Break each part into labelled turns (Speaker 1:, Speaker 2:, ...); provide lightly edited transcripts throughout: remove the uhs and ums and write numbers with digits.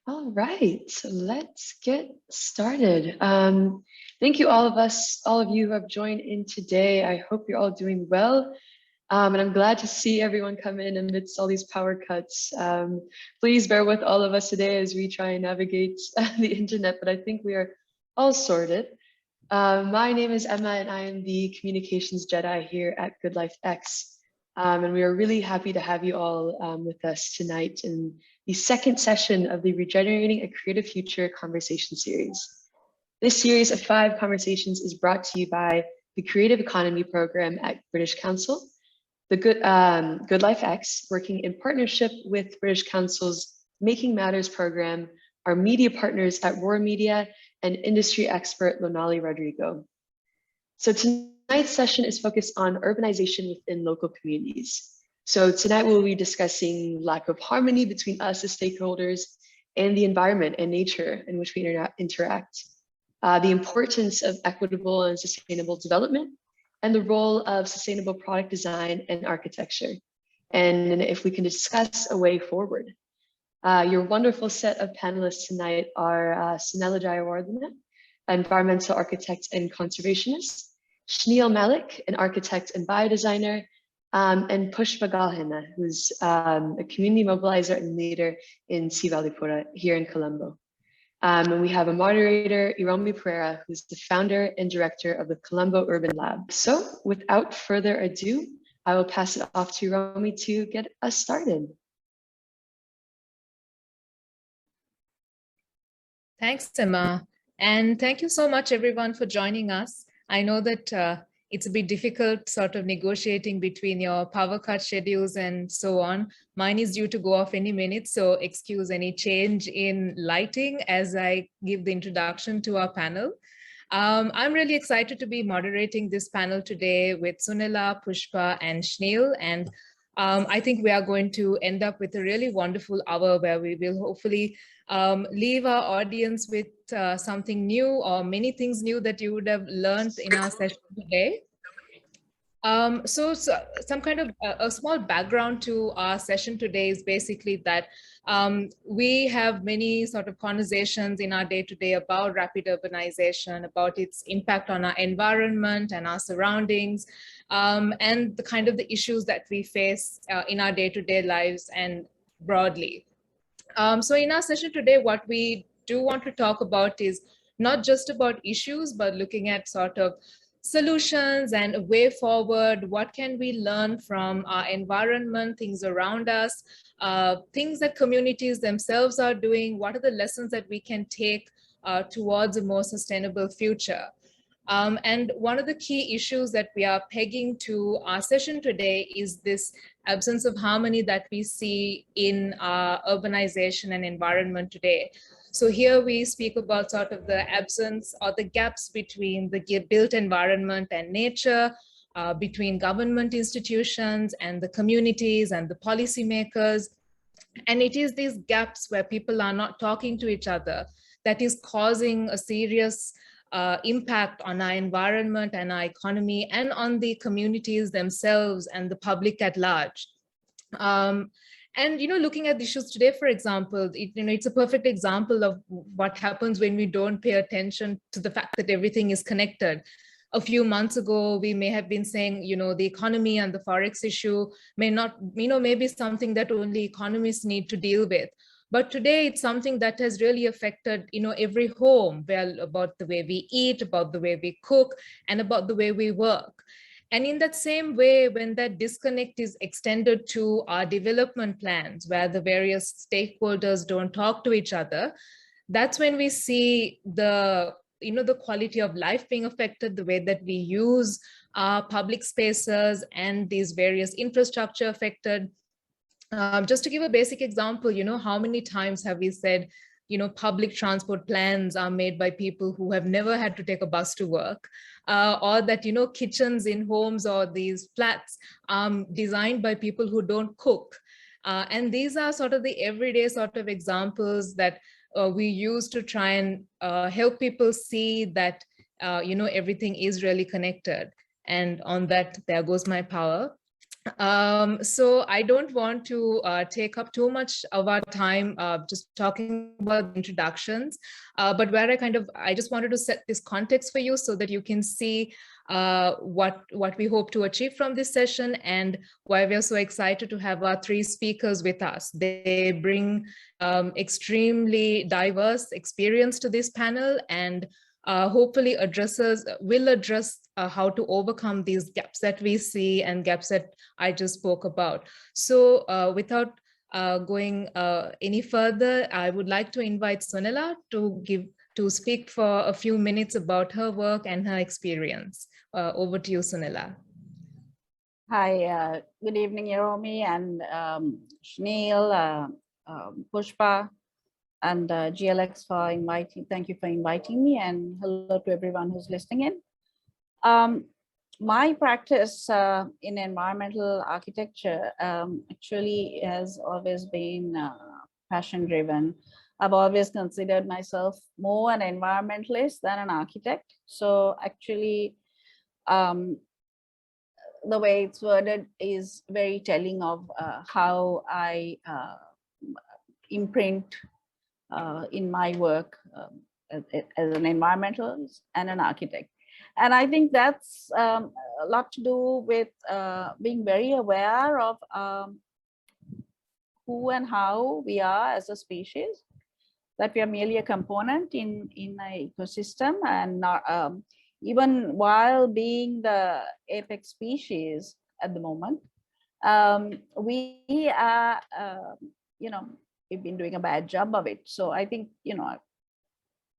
Speaker 1: All right, so let's get started. Thank you all of you who have joined in today. I hope you're all doing well. And I'm glad to see everyone come in amidst all these power cuts. Please bear with all of us today as we try and navigate the internet, but I think we are all sorted. My name is Emma and I am the Communications Jedi here at Good Life X. And we are really happy to have you all with us tonight in the second session of the Regenerating a Creative Future conversation series. This series of 5 conversations is brought to you by the Creative Economy Program at British Council, the Good Life X, working in partnership with British Council's Making Matters program, our media partners at Roar Media, and industry expert Lonali Rodrigo. So tonight's session is focused on urbanization within local communities. So tonight we'll be discussing lack of harmony between us as stakeholders and the environment and nature in which we interact, the importance of equitable and sustainable development, and the role of sustainable product design and architecture, and if we can discuss a way forward. Your wonderful set of panelists tonight are Sunela Jayewardene, environmental architect and conservationist, Shneel Malik, an architect and biodesigner, and Pushpa Galhena, who's a community mobilizer and leader in Sivalipura here in Colombo. And we have a moderator, Iromi Perera, who's the founder and director of the Colombo Urban Lab. So without further ado, I will pass it off to Iromi to get us started.
Speaker 2: Thanks, Emma. And thank you so much, everyone, for joining us. I know that it's a bit difficult sort of negotiating between your power cut schedules and so on. Mine is due to go off any minute, so excuse any change in lighting as I give the introduction to our panel. I'm really excited to be moderating this panel today with Sunela, Pushpa, and Shneel. And I think we are going to end up with a really wonderful hour where we will hopefully leave our audience with something new or many things new that you would have learned in our session today. So some kind of a small background to our session today is basically that we have many sort of conversations in our day-to-day about rapid urbanization, about its impact on our environment and our surroundings, and the kind of the issues that we face in our day-to-day lives and broadly. So in our session today, what we do want to talk about is not just about issues, but looking at sort of solutions and a way forward. What can we learn from our environment, things around us, things that communities themselves are doing? What are the lessons that we can take towards a more sustainable future? And one of the key issues that we are pegging to our session today is this absence of harmony that we see in urbanization and environment today. So here we speak about sort of the absence or the gaps between the built environment and nature, between government institutions and the communities and the policymakers. And it is these gaps where people are not talking to each other that is causing a serious impact on our environment and our economy and on the communities themselves and the public at large. And looking at the issues today, for example, it's a perfect example of what happens when we don't pay attention to the fact that everything is connected. A few months ago, we may have been saying, the economy and the forex issue may not, maybe something that only economists need to deal with. But today it's something that has really affected, every home, about the way we eat, about the way we cook, and about the way we work. And in that same way, when that disconnect is extended to our development plans, where the various stakeholders don't talk to each other, that's when we see the quality of life being affected, the way that we use our public spaces and these various infrastructure affected. Just to give a basic example, how many times have we said, public transport plans are made by people who have never had to take a bus to work, or that, kitchens in homes or these flats designed by people who don't cook. And these are sort of the everyday sort of examples that we use to try and help people see that, everything is really connected. And on that, there goes my power. So I don't want to take up too much of our time just talking about introductions, but where I just wanted to set this context for you so that you can see what we hope to achieve from this session and why we are so excited to have our three speakers with us. They bring extremely diverse experience to this panel and hopefully will address how to overcome these gaps that we see and gaps that I just spoke about. So without going any further, I would like to invite Sunela to speak for a few minutes about her work and her experience. Over to you, Sunela.
Speaker 3: Hi, good evening, Iromi and Shneel, Pushpa, and GLX for inviting. Thank you for inviting me, and hello to everyone who's listening in. My practice in environmental architecture actually has always been passion driven. I've always considered myself more an environmentalist than an architect. So actually, the way it's worded is very telling of how I imprint in my work as an environmentalist and an architect. And I think that's a lot to do with being very aware of who and how we are as a species, that we are merely a component in an ecosystem, and not, even while being the apex species at the moment, we are, we've been doing a bad job of it. So I think,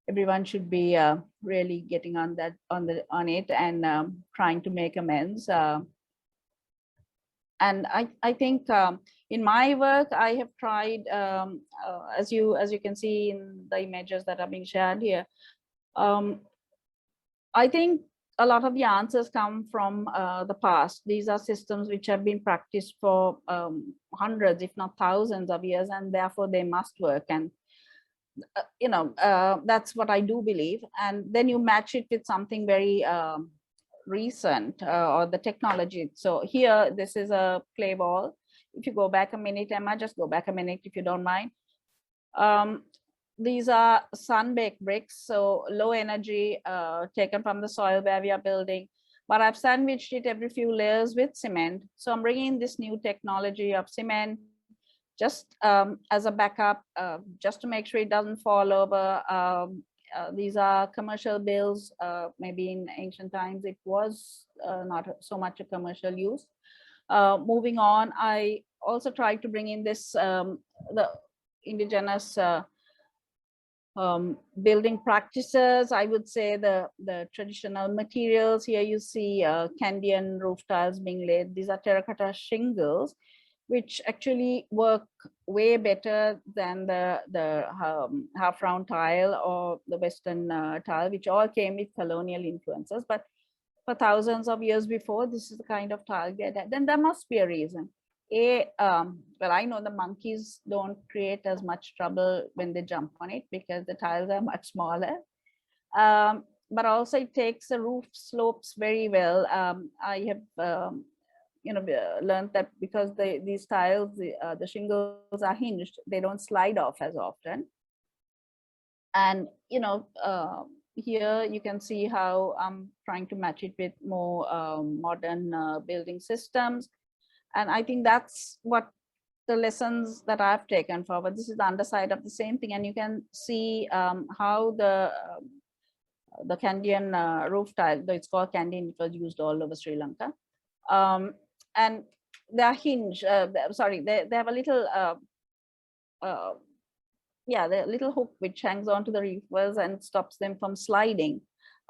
Speaker 3: everyone should be really getting on it and trying to make amends. And I think in my work, I have tried, as you can see in the images that are being shared here, I think a lot of the answers come from the past. These are systems which have been practiced for hundreds, if not thousands of years, and therefore they must work. And that's what I do believe. And then you match it with something very recent or the technology. So here, this is a clay ball. If you go back a minute, Emma, just go back a minute if you don't mind. These are sun-baked bricks, so low energy, taken from the soil where we are building. But I've sandwiched it every few layers with cement. So I'm bringing this new technology of cement just as a backup, just to make sure it doesn't fall over. These are commercial builds. Maybe in ancient times, it was not so much a commercial use. Moving on, I also tried to bring in this, the indigenous building practices. I would say the traditional materials. Here you see Candian roof tiles being laid. These are terracotta shingles, which actually work way better than the half round tile or the Western tile, which all came with colonial influences. But for thousands of years before, this is the kind of tile we had. Then there must be a reason. Well, I know the monkeys don't create as much trouble when they jump on it because the tiles are much smaller. But also it takes the roof slopes very well. I have learned that because these tiles, the shingles are hinged, they don't slide off as often. And here you can see how I'm trying to match it with more modern building systems. And I think that's what the lessons that I've taken forward. This is the underside of the same thing, and you can see how the Candian roof tile, though it's called Candian, it was used all over Sri Lanka. And they're hinged. Sorry, they have a little, the little hook which hangs onto the roof walls and stops them from sliding.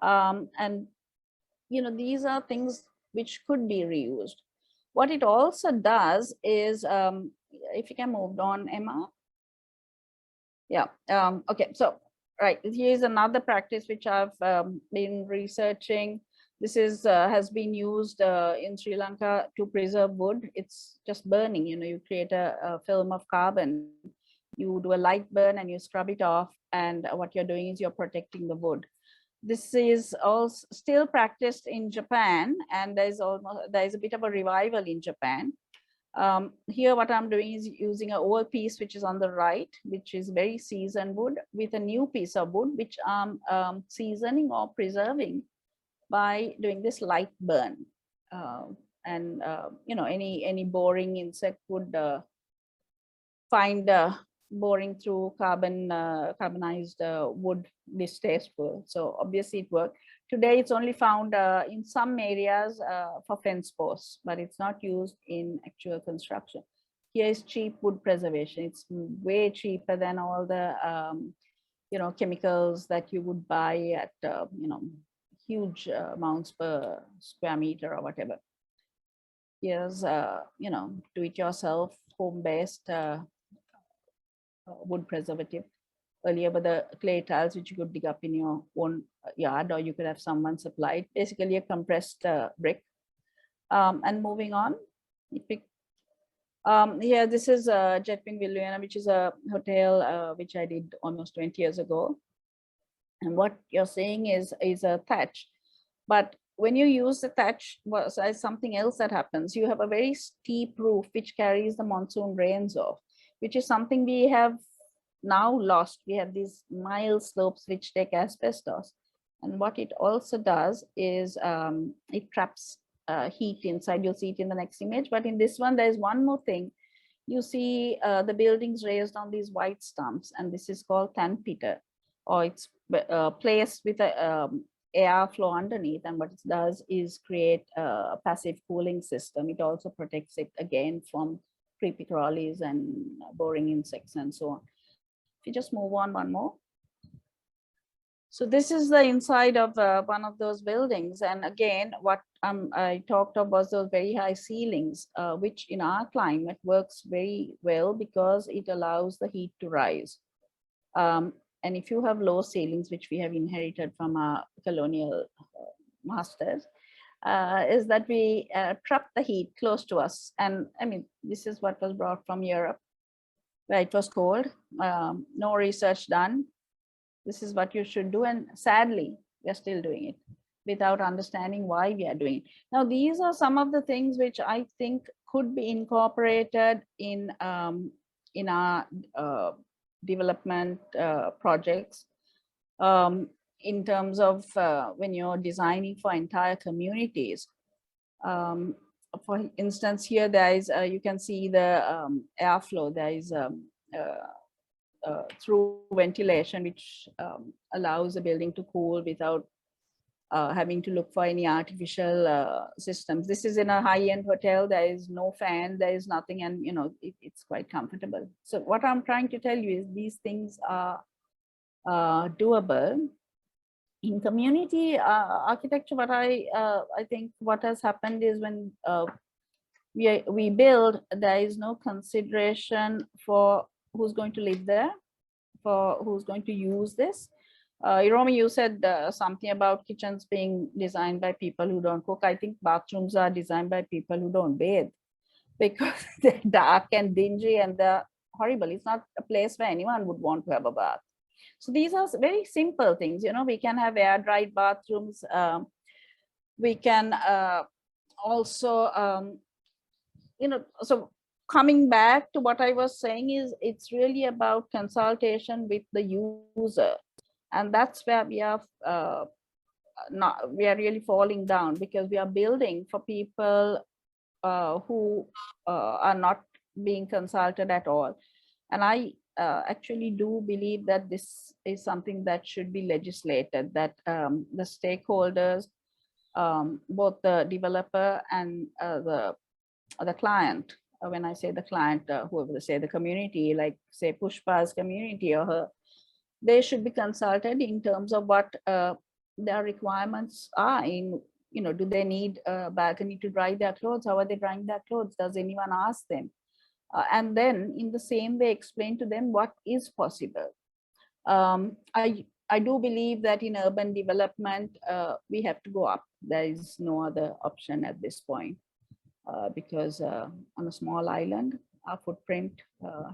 Speaker 3: And these are things which could be reused. What it also does is, if you can move on, Emma. Yeah, okay, so, right, here's another practice which I've been researching. This is has been used in Sri Lanka to preserve wood. It's just burning, you create a film of carbon. You do a light burn and you scrub it off. And what you're doing is you're protecting the wood. This is also still practiced in Japan, and there is a bit of a revival in Japan. Here what I'm doing is using an old piece which is on the right, which is very seasoned wood, with a new piece of wood which I'm seasoning or preserving by doing this light burn. You know, any boring insect would find boring through carbonized wood distasteful. So obviously it worked. Today it's only found in some areas for fence posts, but it's not used in actual construction. Here is cheap wood preservation. It's way cheaper than all the you know, chemicals that you would buy at you know, huge amounts per square meter or whatever. Here's you know, do-it-yourself home-based wood preservative. Earlier were the clay tiles which you could dig up in your own yard, or you could have someone supply it. Basically a compressed brick. And moving on, here this is Jetwing Villuena, which is a hotel which I did almost 20 years ago. And what you're saying is a thatch, but when you use the thatch, was something else that happens. You have a very steep roof which carries the monsoon rains off, which is something we have now lost. We have these mild slopes which take asbestos, and what it also does is it traps heat inside. You'll see it in the next image, but in this one there's one more thing. You see the buildings raised on these white stumps, and this is called tanpita, or it's placed with a airflow underneath, and what it does is create a passive cooling system. It also protects it again from creepy crawlies and boring insects and so on. If you just move on one more. So this is the inside of one of those buildings. And again, what I talked of was those very high ceilings, which in our climate works very well because it allows the heat to rise. And if you have low ceilings, which we have inherited from our colonial masters, is that we trap the heat close to us. And I mean, this is what was brought from Europe, where it was cold, no research done. This is what you should do. And sadly, we are still doing it without understanding why we are doing it. Now, these are some of the things which I think could be incorporated in our development projects in terms of when you're designing for entire communities. For instance, here there is, you can see the airflow. There is through ventilation, which allows the building to cool without having to look for any artificial systems. This is in a high-end hotel. There is no fan, there is nothing, and you know, it's quite comfortable. So what I'm trying to tell you is these things are doable. In community architecture, what I think what has happened is when we build, there is no consideration for who's going to live there, for who's going to use this. Iromi, you said something about kitchens being designed by people who don't cook. I think bathrooms are designed by people who don't bathe, because they're dark and dingy and they're horrible. It's not a place where anyone would want to have a bath. So these are very simple things. You know, we can have air-dried bathrooms. We can also, you know, so coming back to what I was saying is it's really about consultation with the user. And that's where we are we are really falling down, because we are building for people who are not being consulted at all. And I actually do believe that this is something that should be legislated, that the stakeholders, both the developer and the client, when I say the client, whoever they say, the community, like say Pushpa's community or her, they should be consulted in terms of what their requirements are. In, you know, do they need a balcony to dry their clothes? How are they drying their clothes? Does anyone ask them? And then in the same way, explain to them what is possible. I do believe that in urban development, we have to go up. There is no other option at this point, because on a small island, our footprint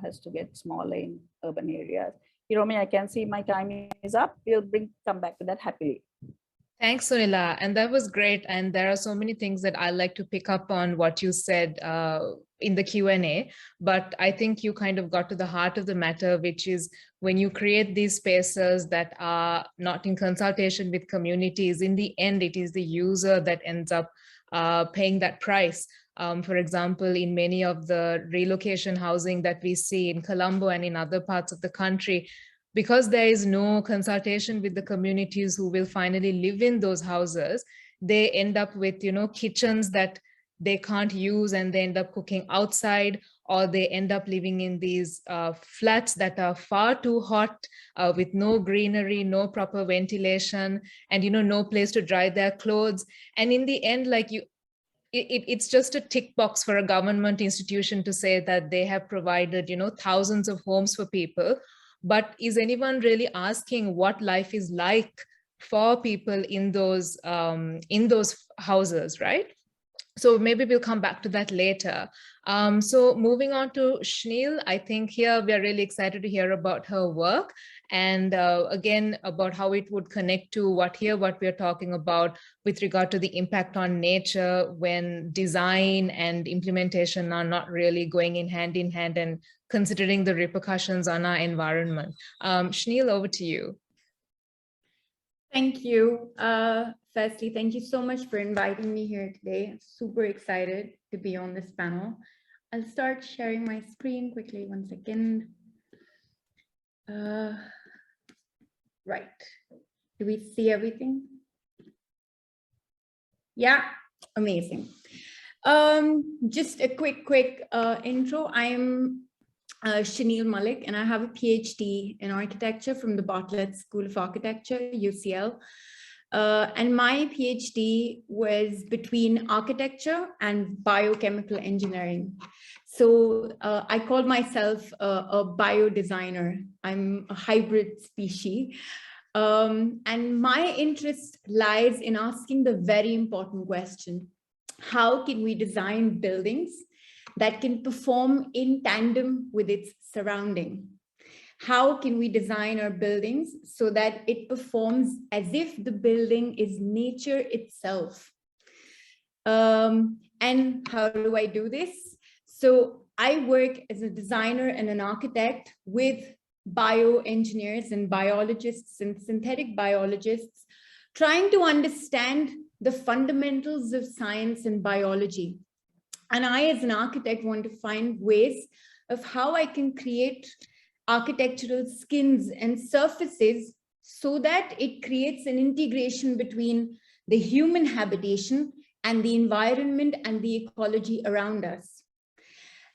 Speaker 3: has to get smaller in urban areas. Iromi, I can see my time is up. We'll come back to that happily.
Speaker 2: Thanks, Sunela. And that was great. And there are so many things that I like to pick up on what you said in the Q&A. But I think you kind of got to the heart of the matter, which is when you create these spaces that are not in consultation with communities, in the end, it is the user that ends up paying that price. For example, in many of the relocation housing that we see in Colombo and in other parts of the country, because there is no consultation with the communities who will finally live in those houses, they end up with, kitchens that they can't use and they end up cooking outside, or they end up living in these flats that are far too hot with no greenery, no proper ventilation, and, no place to dry their clothes. And in the end, it's just a tick box for a government institution to say that they have provided, thousands of homes for people. But is anyone really asking what life is like for people in those houses, right? So maybe we'll come back to that later. So moving on to Shneel, I think here we are really excited to hear about her work and again, about how it would connect to what we're talking about with regard to the impact on nature when design and implementation are not really going in hand and considering the repercussions on our environment. Shneel, over to you.
Speaker 4: Thank you. Firstly, thank you so much for inviting me here today. I'm super excited to be on this panel. I'll start sharing my screen quickly, 1 second. Right. Do we see everything? Yeah, amazing. Just a quick intro. I'm Shneel Malik, and I have a PhD in architecture from the Bartlett School of Architecture, UCL. And my PhD was between architecture and biochemical engineering. So I call myself a bio designer. I'm a hybrid species. And my interest lies in asking the very important question: how can we design buildings that can perform in tandem with its surrounding? How can we design our buildings so that it performs as if the building is nature itself? And how do I do this? So I work as a designer and an architect with bioengineers and biologists and synthetic biologists, trying to understand the fundamentals of science and biology. And I, as an architect, want to find ways of how I can create architectural skins and surfaces so that it creates an integration between the human habitation and the environment and the ecology around us.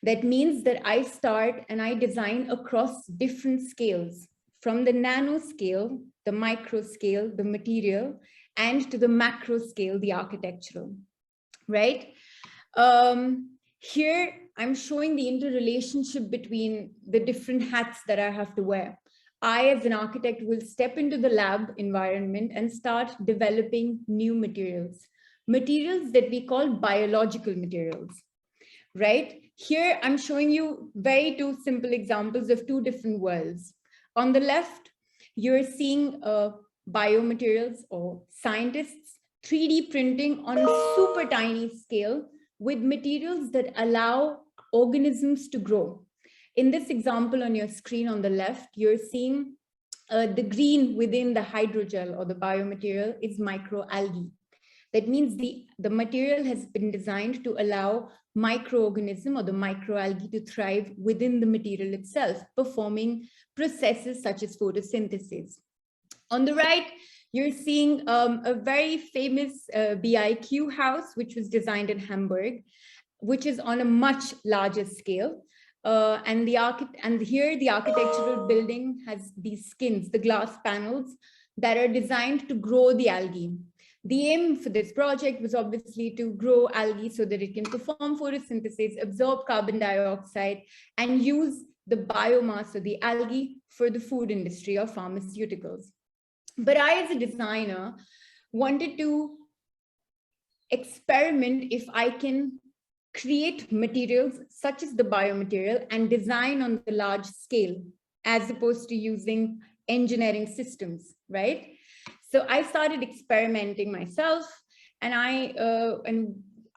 Speaker 4: That means that I start and I design across different scales, from the nano scale, the micro scale, the material, and to the macro scale, the architectural, right? Here, I'm showing the interrelationship between the different hats that I have to wear. I, as an architect, will step into the lab environment and start developing new materials that we call biological materials, right? Here, I'm showing you two simple examples of two different worlds. On the left, you're seeing biomaterials or scientists 3D printing on a super tiny scale with materials that allow organisms to grow. In this example on your screen on the left, you're seeing the green within the hydrogel or the biomaterial is microalgae. That means the material has been designed to allow microorganism or the microalgae to thrive within the material itself, performing processes such as photosynthesis. On the right, you're seeing a very famous Biq House, which was designed in Hamburg, which is on a much larger scale. And here the architectural building has these skins, the glass panels that are designed to grow the algae. The aim for this project was obviously to grow algae so that it can perform photosynthesis, absorb carbon dioxide, and use the biomass of the algae for the food industry or pharmaceuticals. But I, as a designer, wanted to experiment if I can create materials such as the biomaterial and design on the large scale, as opposed to using engineering systems, right? So I started experimenting myself, and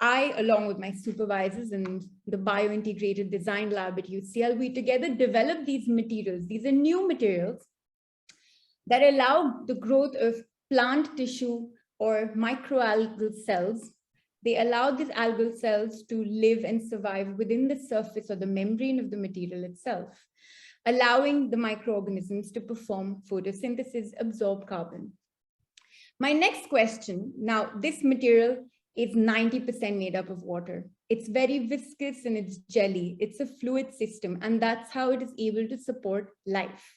Speaker 4: I, along with my supervisors and the biointegrated design lab at UCL, we together developed these materials. These are new materials that allow the growth of plant tissue or microalgal cells. They allow these algal cells to live and survive within the surface or the membrane of the material itself, allowing the microorganisms to perform photosynthesis, absorb carbon. My next question, now this material is 90% made up of water. It's very viscous and it's jelly. It's a fluid system, and that's how it is able to support life,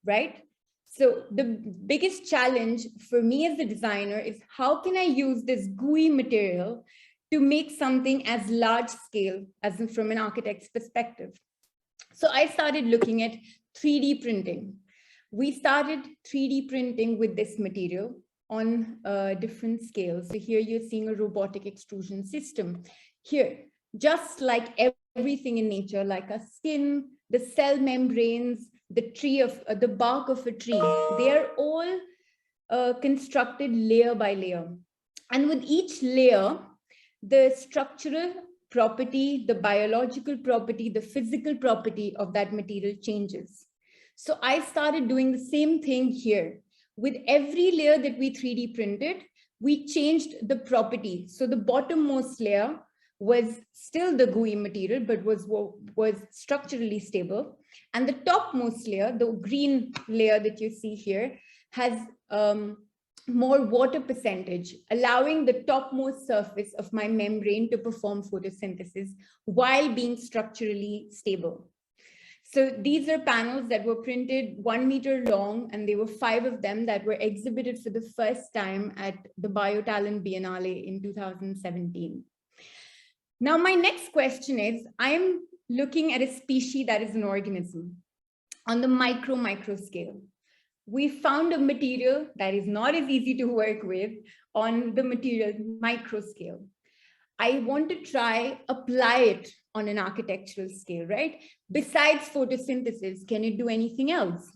Speaker 4: right? So the biggest challenge for me as a designer is how can I use this gooey material to make something as large scale as from an architect's perspective? So I started looking at 3D printing. We started 3D printing with this material on different scales. So here you're seeing a robotic extrusion system. Here, just like everything in nature, like a skin, the cell membranes, the tree of the bark of a tree, they are all constructed layer by layer. And with each layer, the structural property, the biological property, the physical property of that material changes. So I started doing the same thing here. With every layer that we 3D printed, we changed the property. So the bottommost layer was still the gooey material, but was structurally stable. And the topmost layer, the green layer that you see here, has more water percentage, allowing the topmost surface of my membrane to perform photosynthesis while being structurally stable. So these are panels that were printed 1 meter long, and there were 5 of them that were exhibited for the first time at the Biotalent Biennale in 2017. Now, my next question is, I'm looking at a species that is an organism on the micro scale. We found a material that is not as easy to work with on the material micro scale. I want to try apply it on an architectural scale, right? Besides photosynthesis, can it do anything else?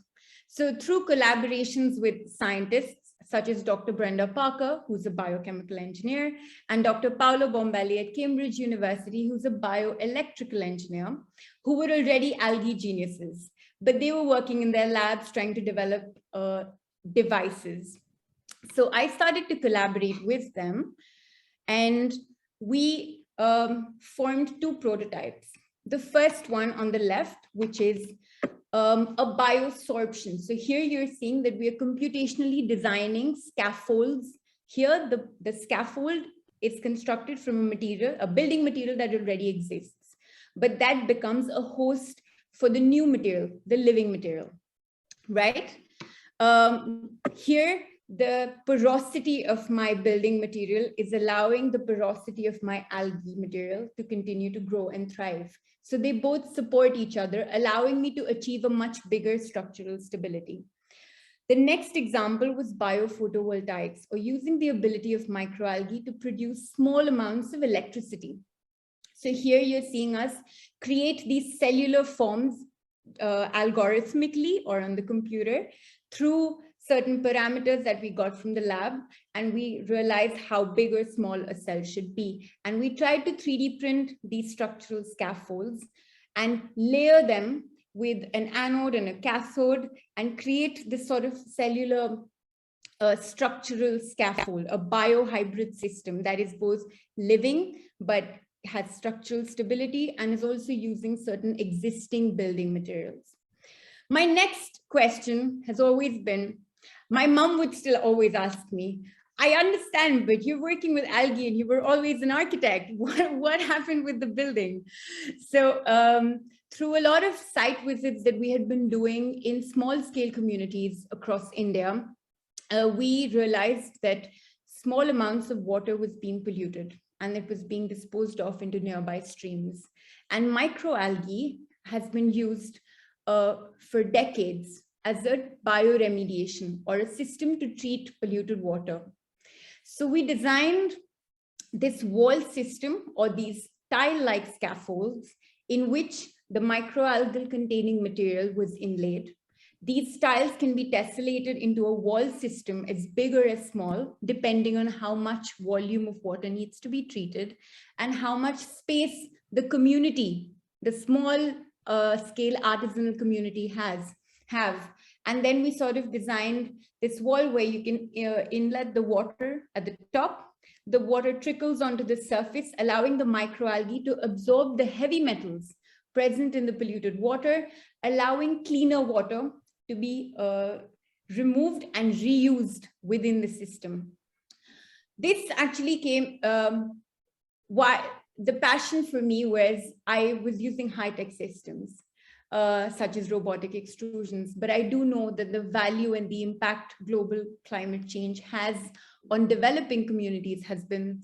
Speaker 4: So through collaborations with scientists such as Dr. Brenda Parker, who's a biochemical engineer, and Dr. Paolo Bombelli at Cambridge University, who's a bioelectrical engineer, who were already algae geniuses, but they were working in their labs trying to develop devices. So I started to collaborate with them, and we formed 2 prototypes. The first one on the left, which is a biosorption. So here you're seeing that we are computationally designing scaffolds. Here, the scaffold is constructed from a material, a building material that already exists, but that becomes a host for the new material, the living material, right? Here, the porosity of my building material is allowing the porosity of my algae material to continue to grow and thrive. So they both support each other, allowing me to achieve a much bigger structural stability. The next example was biophotovoltaics, or using the ability of microalgae to produce small amounts of electricity. So here you're seeing us create these cellular forms algorithmically or on the computer through certain parameters that we got from the lab, and we realized how big or small a cell should be. And we tried to 3D print these structural scaffolds and layer them with an anode and a cathode and create this sort of cellular structural scaffold, a biohybrid system that is both living but has structural stability and is also using certain existing building materials. My next question has always been, my mom would still always ask me, I understand, but you're working with algae and you were always an architect. What happened with the building? So through a lot of site visits that we had been doing in small scale communities across India, we realized that small amounts of water was being polluted and it was being disposed of into nearby streams. And microalgae has been used for decades as a bioremediation or a system to treat polluted water. So we designed this wall system or these tile-like scaffolds in which the microalgal containing material was inlaid. These tiles can be tessellated into a wall system as big or as small, depending on how much volume of water needs to be treated and how much space the community, the small scale artisanal community have. And then we sort of designed this wall where you can inlet the water at the top. The water trickles onto the surface, allowing the microalgae to absorb the heavy metals present in the polluted water, allowing cleaner water to be removed and reused within the system. This actually came, why the passion for me was I was using high-tech systems, such as robotic extrusions, but I do know that the value and the impact global climate change has on developing communities has been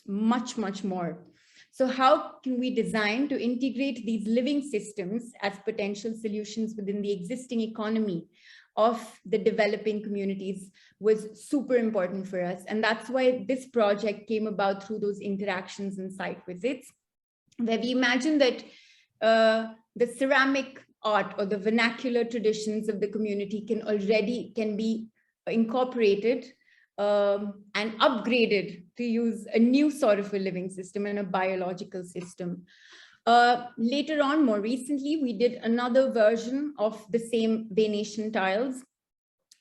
Speaker 4: much, much more. So how can we design to integrate these living systems as potential solutions within the existing economy of the developing communities was super important for us. And that's why this project came about through those interactions and site visits, where we imagined that the ceramic art or the vernacular traditions of the community can be incorporated and upgraded to use a new sort of a living system and a biological system. Later on, more recently, we did another version of the same Venetian tiles.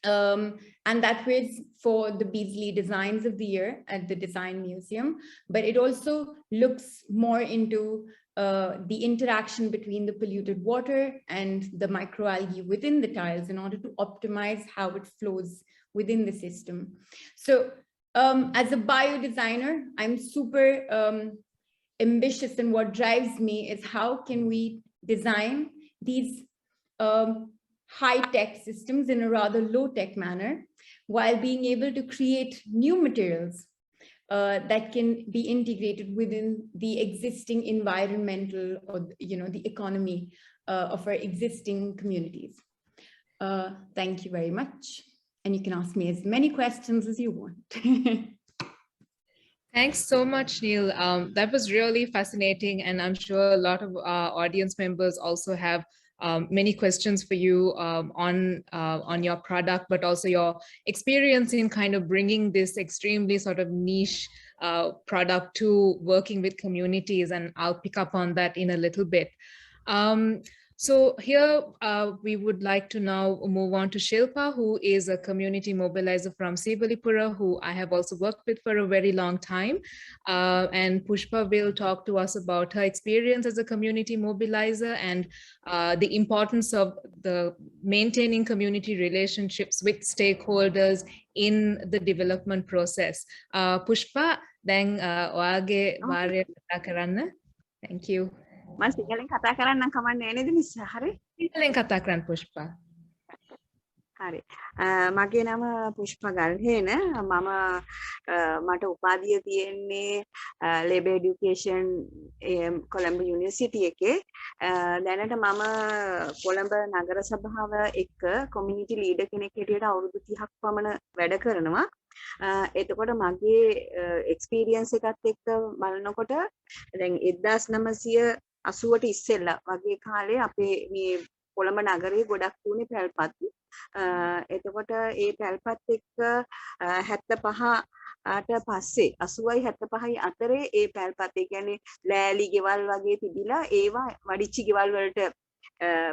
Speaker 4: And that was for the Beasley Designs of the Year at the Design Museum. But it also looks more into the interaction between the polluted water and the microalgae within the tiles in order to optimize how it flows within the system. So as a bio designer, I'm super ambitious, and what drives me is how can we design these high-tech systems in a rather low-tech manner while being able to create new materials that can be integrated within the existing environmental or the economy of our existing communities. Thank you very much. And you can ask me as many questions as you want.
Speaker 2: Thanks so much, Shneel. That was really fascinating. And I'm sure a lot of audience members also have many questions for you on your product, but also your experience in kind of bringing this extremely sort of niche product to working with communities. And I'll pick up on that in a little bit. So here we would like to now move on to Shilpa, who is a community mobilizer from Sivalipura, who I have also worked with for a very long time. And Pushpa will talk to us about her experience as a community mobilizer and the importance of the maintaining community relationships with stakeholders in the development process. Pushpa, then oage වාරය කතා කරන්න. Thank you.
Speaker 5: මම සිංහලෙන් කතා කරන්නම් කමන්නේ නේද miss හරි
Speaker 2: සිංහලෙන් කතා කරන්න පුෂ්පා
Speaker 5: හරි මගේ නම පුෂ්ප ගල්හේන මට උපාධිය තියෙන්නේ ලේබර් এডুকেෂන් කොළඹ යුනිවර්සිටි එකේ දැනට මම කොළඹ නගර සභාව එක්ක කොමියුනිටි ලීඩර් කෙනෙක් හැටියට අවුරුදු 30ක් පමණ වැඩ කරනවා එතකොට මගේ එක්ස්පීරියන්ස් එකත් එක්ක බලනකොට දැන් 1980ට ඉස්සෙල්ලා වගේ කාලේ අපේ මේ කොළඹ නගරේ ගොඩක් තුනේ පැල්පත් එතකොට ඒ පැල්පත් එක්ක 75ට පස්සේ 80යි 75යි අතරේ ඒ පැල්පත් ඒ කියන්නේ ලෑලි ගෙවල් වගේ තිබිලා ඒවා වඩිච්චි ගෙවල් වලට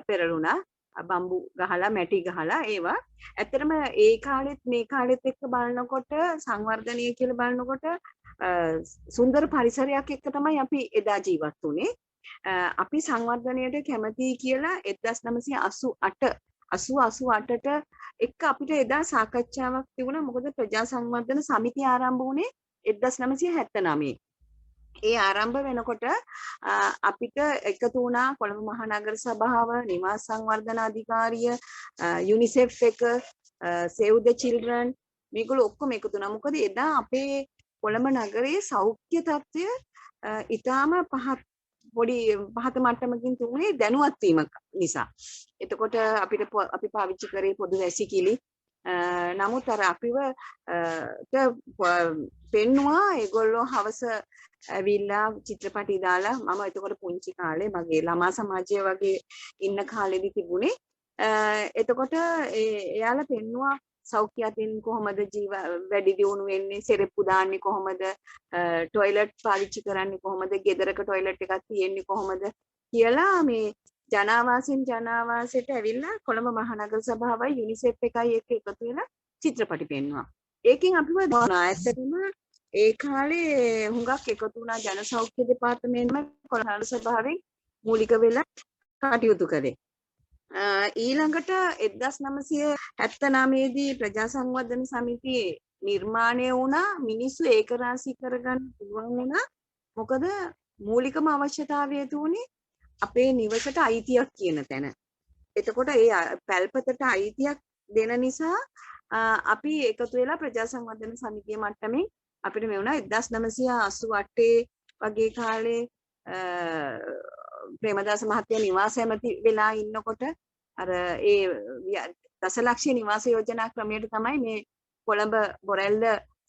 Speaker 5: පෙරළුණා බම්බු ගහලා මැටි ගහලා ඒවා ඇත්තටම ඒ කාලෙත් මේ කාලෙත් එක්ක බලනකොට සංවර්ධනය කියලා බලනකොට සුන්දර පරිසරයක් එක්ක තමයි අපි එදා ජීවත් වුනේ අපි සංවර්ධනයට කැමතියි කියලා 1988 80-88ට එක්ක අපිට එදා සාකච්ඡාවක් තිබුණා මොකද ප්‍රජා සංවර්ධන සමිතිය ආරම්භ වුණේ 1979 ඒ ආරම්භ වෙනකොට අපිට එකතු වුණා කොළඹ මහනගර සභාව නිවාස සංවර්ධන අධිකාරිය යුනිසෙෆ් එක සේව් ද චිල්ඩ්‍රන් මේගොල්ලෝ ඔක්කොම එකතු වුණා මොකද එදා අපේ කොළඹ නගරයේ සෞඛ්‍ය තත්ත්වය ඊටාම පොඩි පහත මට්ටමකින් තිබුණේ දැනුවත් වීම නිසා. එතකොට අපි පාවිච්චි කරේ පොදු වැසිකිලි. නමුත් අර අපිව පෙන්නවා ඒගොල්ලෝ හවස ඇවිල්ලා චිත්‍රපටි දාලා මම එතකොට පුංචි කාලේ මගේ ළමා සමාජය වගේ ඉන්න කාලෙදි තිබුණේ එතකොට එයාලා පෙන්නවා සෞඛ්‍ය අතින් කොහොමද වැඩි දියුණු වෙන්නේ, සෙරෙප්පු දාන්නේ කොහොමද, টয়ලට් පාවිච්චි කරන්නේ කොහොමද, ගෙදරක টয়ලට් එකක් තියෙන්නේ කොහොමද කියලා මේ ජනාවාසෙන් ජනාවාසයට ඇවිල්ලා කොළඹ මහනගර සභාවයි යුනිසෙෆ් එකයි එක්ක එකතු වෙලා චිත්‍රපටි පෙන්වනවා. ඒකෙන් අපිව දන්නවා ඇත්තටම ඒ කාලේ හුඟක් එකතු වුණා ජන සෞඛ්‍ය දෙපාර්තමේන්තුව කොළඹ නගර සභාවෙන් මූලික වෙලා කටයුතු කළේ. ඊළඟට 1979 දී ප්‍රජා සංවර්ධන සමිතිය නිර්මාණය වුණා. මිනිස්සු ඒකරාශී කරගන්න පුළුවන් වුණා. මොකද මූලිකම අවශ්‍යතාවය තුනේ අපේ නිවසට අයිතියක් කියන තැන. එතකොට ඒ පැල්පතට අයිතියක් දෙන නිසා අපි එකතු වෙලා ප්‍රජා සංවර්ධන සමිතිය මට්ටමින් අපිට මේ වුණා 1988 වගේ කාලේ ප්‍රේමදාස මහත්තයා නිවාස ඇමති වෙලා ඉන්නකොට අර ඒ දසලක්ෂ නිවාස යෝජනා ක්‍රමයට තමයි මේ කොළඹ බොරැල්ල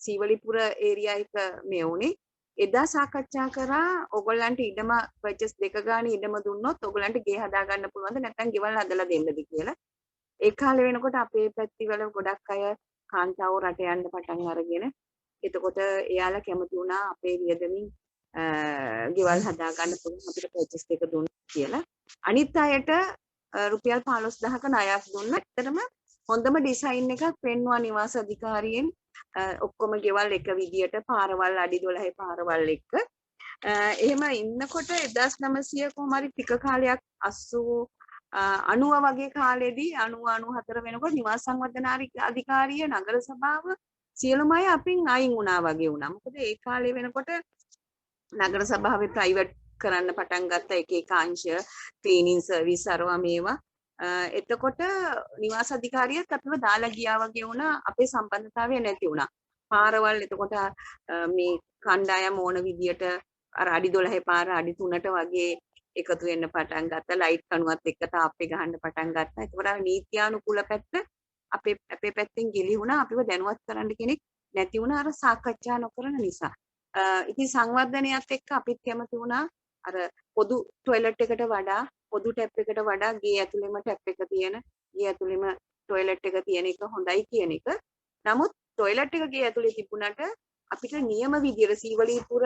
Speaker 5: සීවලිපුර ඒරියා එක මේ වුණේ. එදා සාකච්ඡා කරා ඔයගොල්ලන්ට ඉඩම පර්චේස් දෙක ගානේ ඉඩම දුන්නොත් ඔයගොල්ලන්ට ගේ හදා ගන්න පුළුවන්ද නැත්නම් ගෙවල් හදලා දෙන්නද කියලා. ඒ කාලේ වෙනකොට අපේ පැතිවල ගොඩක් අය කාන්තාව රට යන්න පටන් අරගෙන එතකොට එයාලා කැමති වුණා අපේ වියදමින් ගෙවල් හදා ගන්න පුළුවන් අපිට පර්චේස් දෙක දුන්නා කියලා. අනිත් අයට රුපියල් 15000ක ණයක් දුන්නා. ඇත්තටම හොඳම ඩිසයින් එකක් පෙන්වුවා නිවාස අධිකාරියෙන්. ඔක්කොම ගෙවල් එක විදියට පාරවල් අඩි 12 පාරවල් එක්ක. එහෙම ඉන්නකොට 1900 කොහොම හරි ටික කාලයක් 80 90 වගේ කාලෙදී 90 94 වෙනකොට නිවාස සංවර්ධන අධිකාරිය නගර සභාව සියලුම අය අපින් අයින් වුණා වගේ වුණා. මොකද ඒ කාලේ වෙනකොට නගර සභාවේ ප්‍රයිවට් කරන්න පටන් ගත්ත එක එක අංශ ක්ලීනින් සර්විස් අරවා මේවා. එතකොට නිවාස අධිකාරියත් අපිව දාලා ගියා වගේ වුණා. අපේ සම්බන්ධතාවය නැති වුණා. පාරවල් එතකොට මේ කණ්ඩායම ඕන විදියට අර අඩි 12 පාර අඩි 3ට වගේ එකතු වෙන්න පටන් ගත්තා. ලයිට් කණුවත් එක්ක තාප්පේ ගහන්න පටන් ගත්තා. එතකොට නීත්‍යානුකූල පැත්ත අපේ පැත්තෙන් ගිලිහුණා. අපිව දැනුවත් කරන්න කෙනෙක් නැති වුණා අර සාකච්ඡා නොකරන නිසා. ඉතින් සංවර්ධනයත් එක්ක අපිත් කැමති වුණා අර පොදු টয়ලට් එකට වඩා පොදු ටැප් එකට වඩා ගේ ඇතුළෙම ටැප් එක තියෙන ගේ ඇතුළෙම টয়ලට් එක තියෙන එක හොඳයි කියන එක. නමුත් টয়ලට් එක ගේ ඇතුළේ තිබුණාට අපිට නියම විදියට සීවලීපුර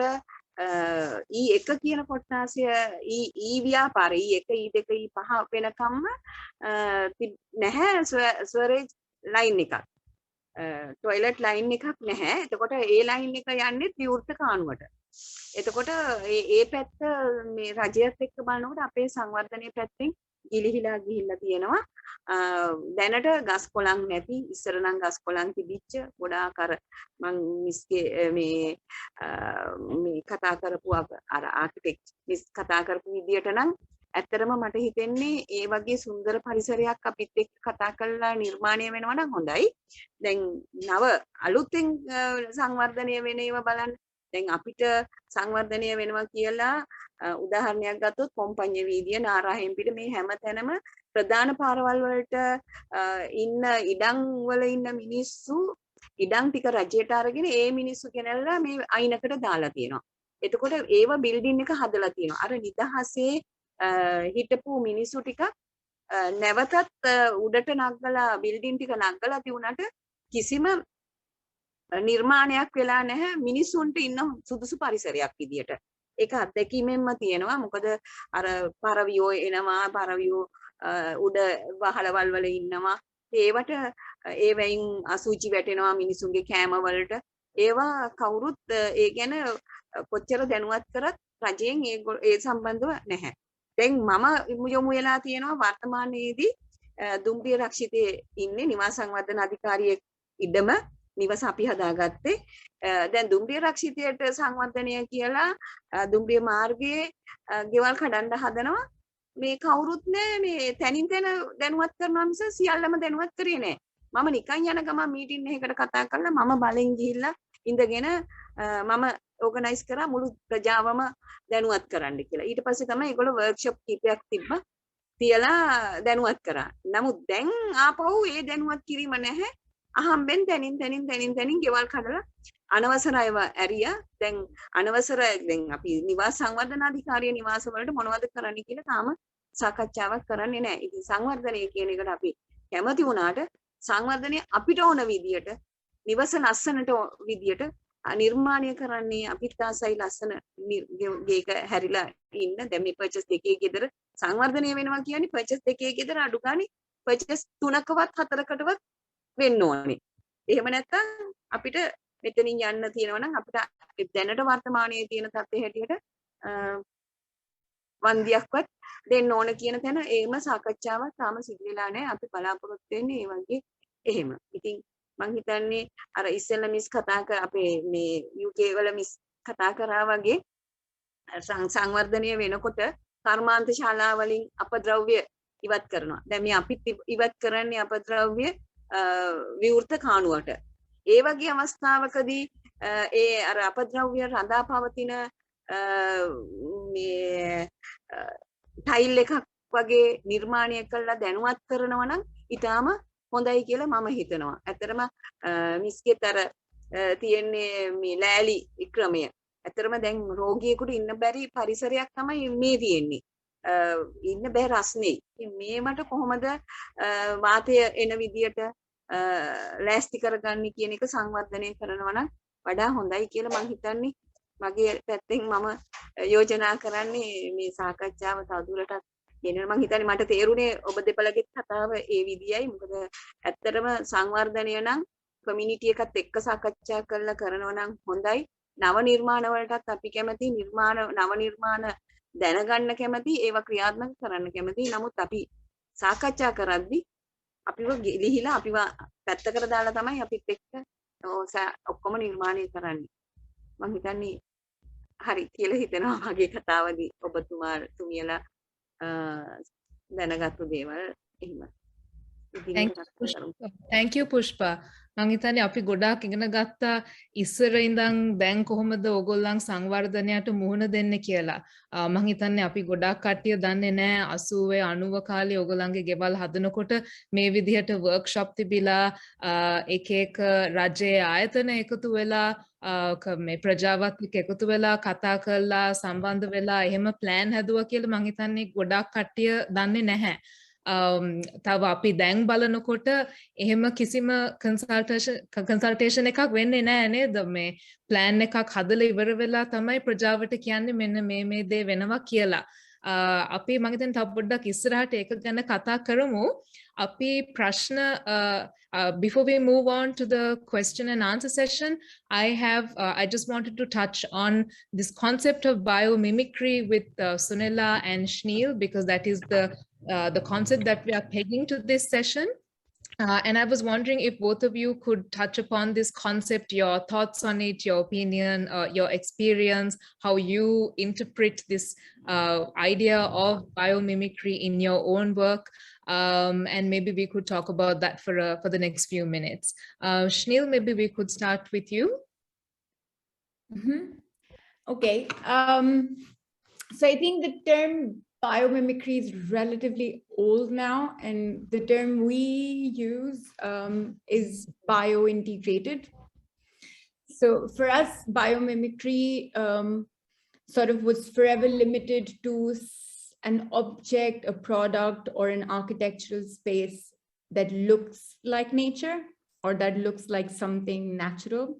Speaker 5: E1 කියන කොට්ටාසය E ව්‍යාපාරය E1 E2 E5 වෙනකම්ම නැහැ ස්වරේජ් ලයින් එකක්. টয়ලට් ලයින් එකක් නැහැ. එතකොට ඒ ලයින් එක යන්නේ විවෘත කානුවට. එතකොට ඒ පැත්ත මේ රජයත් එක්ක බලනකොට අපේ සංවර්ධනයේ පැත්තෙන් ගිලිහිලා ගිහිල්ලා තියෙනවා. දැනට ගස් කොළන් නැති ඉස්සර නම් ගස් කොළන් තිබිච්ච ගොඩාක් අර මම මිස්ගේ මේ කතා කරපු අර ආකිටෙක්ට් මිස් කතා කරපු විදියට නම් ඇත්තටම මට හිතෙන්නේ ඒ වගේ සුන්දර පරිසරයක් අපිත් එක්ක කතා කරලා නිර්මාණය වෙනවා නම් හොඳයි. දැන් නව අලුතෙන් සංවර්ධනය වෙන ඒවා බලන්න. දැන් අපිට සංවර්ධනය වෙනවා කියලා උදාහරණයක් ගත්තොත් කොම්පඤ්ඤ වීදිය නාරාහෙම්පිට මේ හැම තැනම ප්‍රධාන පාරවල් වලට ඉන්න ඉඩම් වල ඉන්න මිනිස්සු ඉඩම් ටික රජයට අරගෙන ඒ මිනිස්සු ගෙනල්ලා මේ අයිනකට දාලා තියෙනවා. එතකොට ඒව බිල්ඩින් එක හදලා තියෙනවා. අර නිදහසේ හිටපු මිනිස්සු ටික නැවතත් උඩට නගලා බිල්ඩින් ටික නගලා තියුණාට කිසිම නිර්මාණයක් වෙලා නැහැ මිනිස්සුන්ට ඉන්න සුදුසු පරිසරයක් විදියට. ඒක අත්දැකීමෙන්ම තියෙනවා. මොකද අර පරවියෝ එනවා පරවියෝ උඩ වහලවල් වල ඉන්නවා. ඒවට ඒවයින් අසුචි වැටෙනවා මිනිසුන්ගේ කෑම වලට. ඒවා කවුරුත් ඒ ගැන කොච්චර දැනුවත් කරත් රජයෙන් ඒ සම්බන්ධව නැහැ. දැන් මම යොමු වෙලා තියෙනවා වර්තමානයේදී දුම්රිය රක්ෂිතයේ ඉන්නේ නිවාස සංවර්ධන අධිකාරියෙක් ඉඩම නිවස අපි හදාගත්තේ. දැන් දුම්රිය රක්ෂිතයට සංවර්ධනය කියලා දුම්රිය මාර්ගයේ ගෙවල් කඩන්න හදනවා. මේ කවුරුත් නෑ මේ තැනින් තැන දැනුවත් කරනවා මිස සියල්ලම දැනුවත් කරේ නෑ. මම නිකන් යන ගමන් මීටින් එකකට කතා කරලා මම බලෙන් ගිහිල්ලා ඉඳගෙන මම ඕගනයිස් කරා මුළු ප්‍රජාවම දැනුවත් කරන්න කියලා. ඊට පස්සේ තමයි ඒගොල්ලෝ වර්ක්ෂොප් කීපයක් තිබ්බා. තියලා දැනුවත් කරා. නමුත් දැන් ආපහු ඒ දැනුවත් කිරීම නැහැ. අහම්බෙන් තැනින් ගෙවල් කඩලා අනවසර අයව ඇරියා. දැන් අනවසර දැන් අපි නිවාස සංවර්ධන අධිකාරිය නිවාස වලට මොනවද කරන්න කියලා තාම සාකච්ඡාවක් කරන්නේ නැහැ. ඉතින් සංවර්ධනය කියන එකට අපි කැමති වුණාට සංවර්ධනය අපිට ඕන විදියට නිවස ලස්සනට විදියට නිර්මාණය කරන්නේ අපිත් ආසයි ලස්සන ගේක හැරිලා ඉන්න. දැන් මේ පර්චස් දෙකේ ගෙදර සංවර්ධනය වෙනවා කියන්නේ පර්චස් දෙකේ ගෙදර අඩු ගානේ පර්චස් 3කවත් 4කටවත් වෙන්න ඕනේ. එහෙම නැත්නම් අපිට මෙතනින් යන්න තියෙනවා නම් අපිට දැනට වර්තමානයේ තියෙන තත්ත්වය හැටියට වන්දියක්වත් දෙන්න ඕන කියන තැන ඒම සාකච්ඡාවක් තාම සිදු වෙලා නැහැ. අපි බලාපොරොත්තු වෙන්නේ ඒ වගේ එහෙම. ඉතින් මම හිතන්නේ අර ඉස්සෙල්ලා මිස් කතා කර අපේ මේ UK වල මිස් කතා කරා වගේ සංවර්ධනය වෙනකොට කර්මාන්ත ශාලා වලින් අපද්‍රව්‍ය ඉවත් කරනවා. දැන් මේ අපිත් ඉවත් කරන්නේ අපද්‍රව්‍ය විවෘත කාණුවට. ඒ වගේ අවස්ථාවකදී ඒ අර අපද්‍රව්‍ය රඳා පවතින මේ ටයිල් එකක් වගේ නිර්මාණය කළා දැනුවත් කරනවා නම් ඊටාම හොඳයි කියලා මම හිතනවා. ඇත්තටම මිස්කෙත් අර තියෙන්නේ මේ ලෑලි ක්‍රමය. ඇත්තටම දැන් රෝගියෙකුට ඉන්න බැරි පරිසරයක් තමයි මේ තියෙන්නේ. ඉන්න බැහැ රස්නේ. මේවට කොහොමද වාතය එන විදියට ලෑස්ති කරගන්නේ කියන එක සංවර්ධනය කරනවා නම් වඩා හොඳයි කියලා මම හිතන්නේ. මගේ පැත්තෙන් මම යෝජනා කරන්නේ මේ සාකච්ඡාව තවදුරටත් ගෙනන. මම හිතන්නේ මට තේරුනේ ඔබ දෙපළගේ කතාව ඒ විදියයි. මොකද ඇත්තටම සංවර්ධනය නම් කමියුනිටි එකත් එක්ක සාකච්ඡා කරලා කරනවා නම් හොඳයි. නව නිර්මාණ වලටත් අපි කැමති නව නිර්මාණ දැනගන්න කැමති, ඒවා ක්‍රියාත්මක කරන්න කැමති. නමුත් අපි සාකච්ඡා කරද්දී අපිව ගිලිහිලා අපිව පැත්තකට දාලා තමයි අපිත් එක්ක ඔක්කොම නිර්මාණය කරන්නේ. මම හිතන්නේ හරි කියලා හිතනවා මගේ කතාවදී ඔබතුමියලා දැනගත්තු දේවල් එහෙම.
Speaker 2: Thank you Pushpa. මං හිතන්නේ අපි ගොඩාක් ඉගෙන ගත්තා ඉස්සර ඉඳන් දැන් කොහොමද ඕගොල්ලන් සංවර්ධනයට මුහුණ දෙන්නේ කියලා. මං හිතන්නේ අපි ගොඩාක් කට්ටිය දන්නේ නැහැ 80 90 කාලේ ඕගොල්ලන්ගේ ගෙවල් හදනකොට මේ විදිහට වර්ක්ෂොප් තිබිලා එක එක රජයේ ආයතන එකතු වෙලා මේ ප්‍රජාවත් එක්ක එකතු වෙලා කතා කරලා සම්බන්ධ වෙලා එහෙම ප්ලෑන් හැදුවා කියලා මං හිතන්නේ ගොඩාක් කට්ටිය දන්නේ නැහැ. තව අපි දැන් බලනකොට එහෙම කිසිම කන්සල්ටේෂන් එකක් වෙන්නේ නැහැ නේද? මේ ප්ලෑන් එකක් හදලා ඉවර වෙලා තමයි ප්‍රජාවට කියන්නේ මෙන්න මේ දේ වෙනවා කියලා. අපි මම හිතන්නේ තව පොඩ්ඩක් ඉස්සරහට ඒක ගැන කතා කරමු. අපි ප්‍රශ්න before we move on to the question and answer session, I just wanted to touch on this concept of biomimicry with Sunela and Shneel, because that is the concept that we are pegging to this session. And I was wondering if both of you could touch upon this concept, your thoughts on it, your opinion, your experience, how you interpret this idea of biomimicry in your own work. And maybe we could talk about that for the next few minutes. Shneel, maybe we could start with you.
Speaker 4: Okay. So I think the term biomimicry is relatively old now, and the term we use is biointegrated. So for us, biomimicry sort of was forever limited to an object, a product, or an architectural space that looks like nature or that looks like something natural.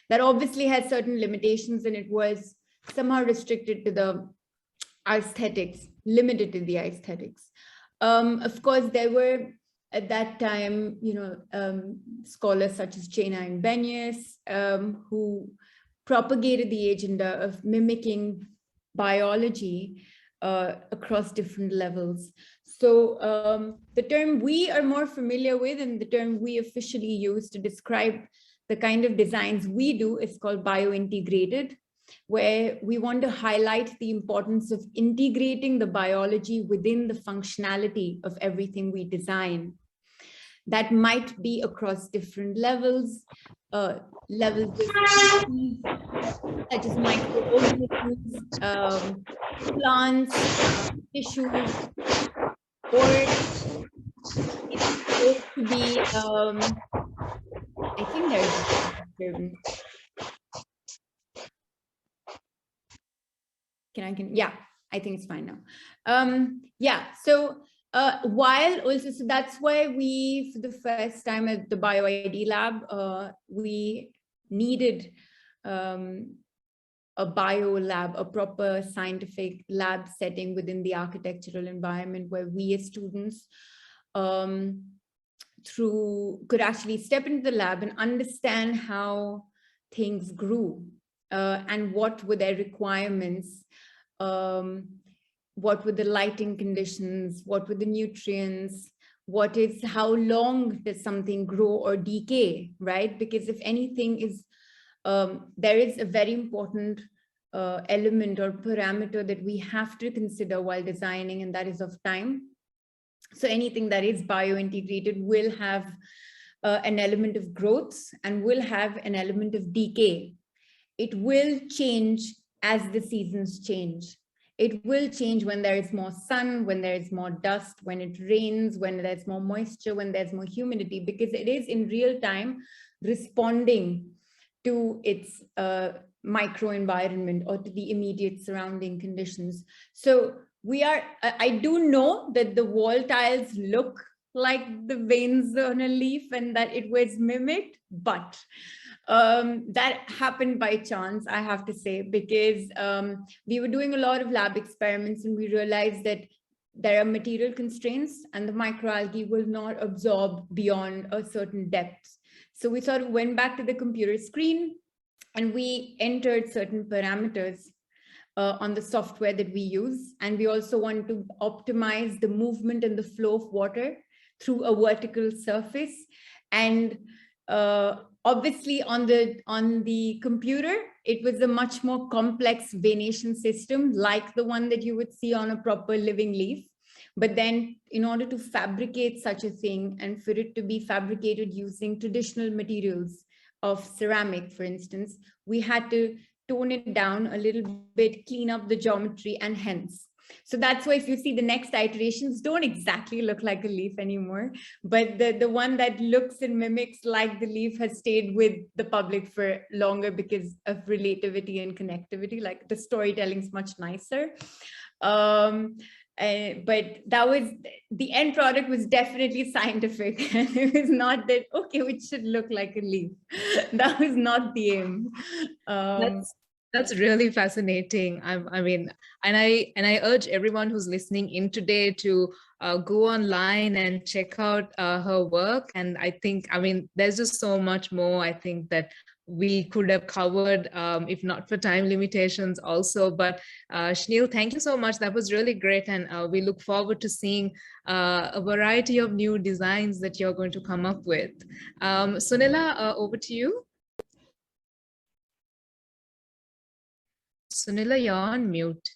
Speaker 4: That obviously has certain limitations, and it was somehow restricted to the aesthetics, limited to the aesthetics. Of course, there were at that time, scholars such as Chena and Benyes, who propagated the agenda of mimicking biology across different levels. So the term we are more familiar with, and the term we officially use to describe the kind of designs we do, is called biointegrated, where we want to highlight the importance of integrating the biology within the functionality of everything we design. That might be across different levels, levels of such as microorganisms, plants, tissues, or it's supposed to be, I think there's yeah, I think it's fine now. Yeah, so while also, so that's why we, for the first time at the BioID lab, we needed a bio lab, a proper scientific lab setting within the architectural environment where we as students could actually step into the lab and understand how things grew and what were their requirements, what were the lighting conditions, what were the nutrients, how long does something grow or decay, right? Because if anything is, there is a very important element or parameter that we have to consider while designing, and that is of time. So anything that is bio-integrated will have an element of growth and will have an element of decay. It will change as the seasons change. It will change when there is more sun, when there is more dust, when it rains, when there's more moisture, when there's more humidity, because it is in real time responding to its microenvironment or to the immediate surrounding conditions. So I do know that the wall tiles look like the veins on a leaf and that it was mimicked, but that happened by chance, I have to say, because we were doing a lot of lab experiments and we realized that there are material constraints and the microalgae will not absorb beyond a certain depth. So we sort of went back to the computer screen and we entered certain parameters on the software that we use. And we also want to optimize the movement and the flow of water through a vertical surface. And obviously on the computer, it was a much more complex veination system like the one that you would see on a proper living leaf. But then in order to fabricate such a thing and for it to be fabricated using traditional materials of ceramic, for instance, we had to tone it down a little bit, clean up the geometry and hence. So that's why if you see the next iterations don't exactly look like a leaf anymore, but the one that looks and mimics like the leaf has stayed with the public for longer because of relativity and connectivity, like the storytelling is much nicer. But that was, the end product was definitely scientific. And it was not that, okay, it should look like a leaf. That was not the aim.
Speaker 2: That's really fascinating. I mean, and I urge everyone who's listening in today to go online and check out her work. And I think, I mean, there's just so much more, I think, that we could have covered if not for time limitations also. But Shneel, thank you so much. That was really great. And we look forward to seeing a variety of new designs that you're going to come up with. Sunela, over to you. Sunela, you're on mute.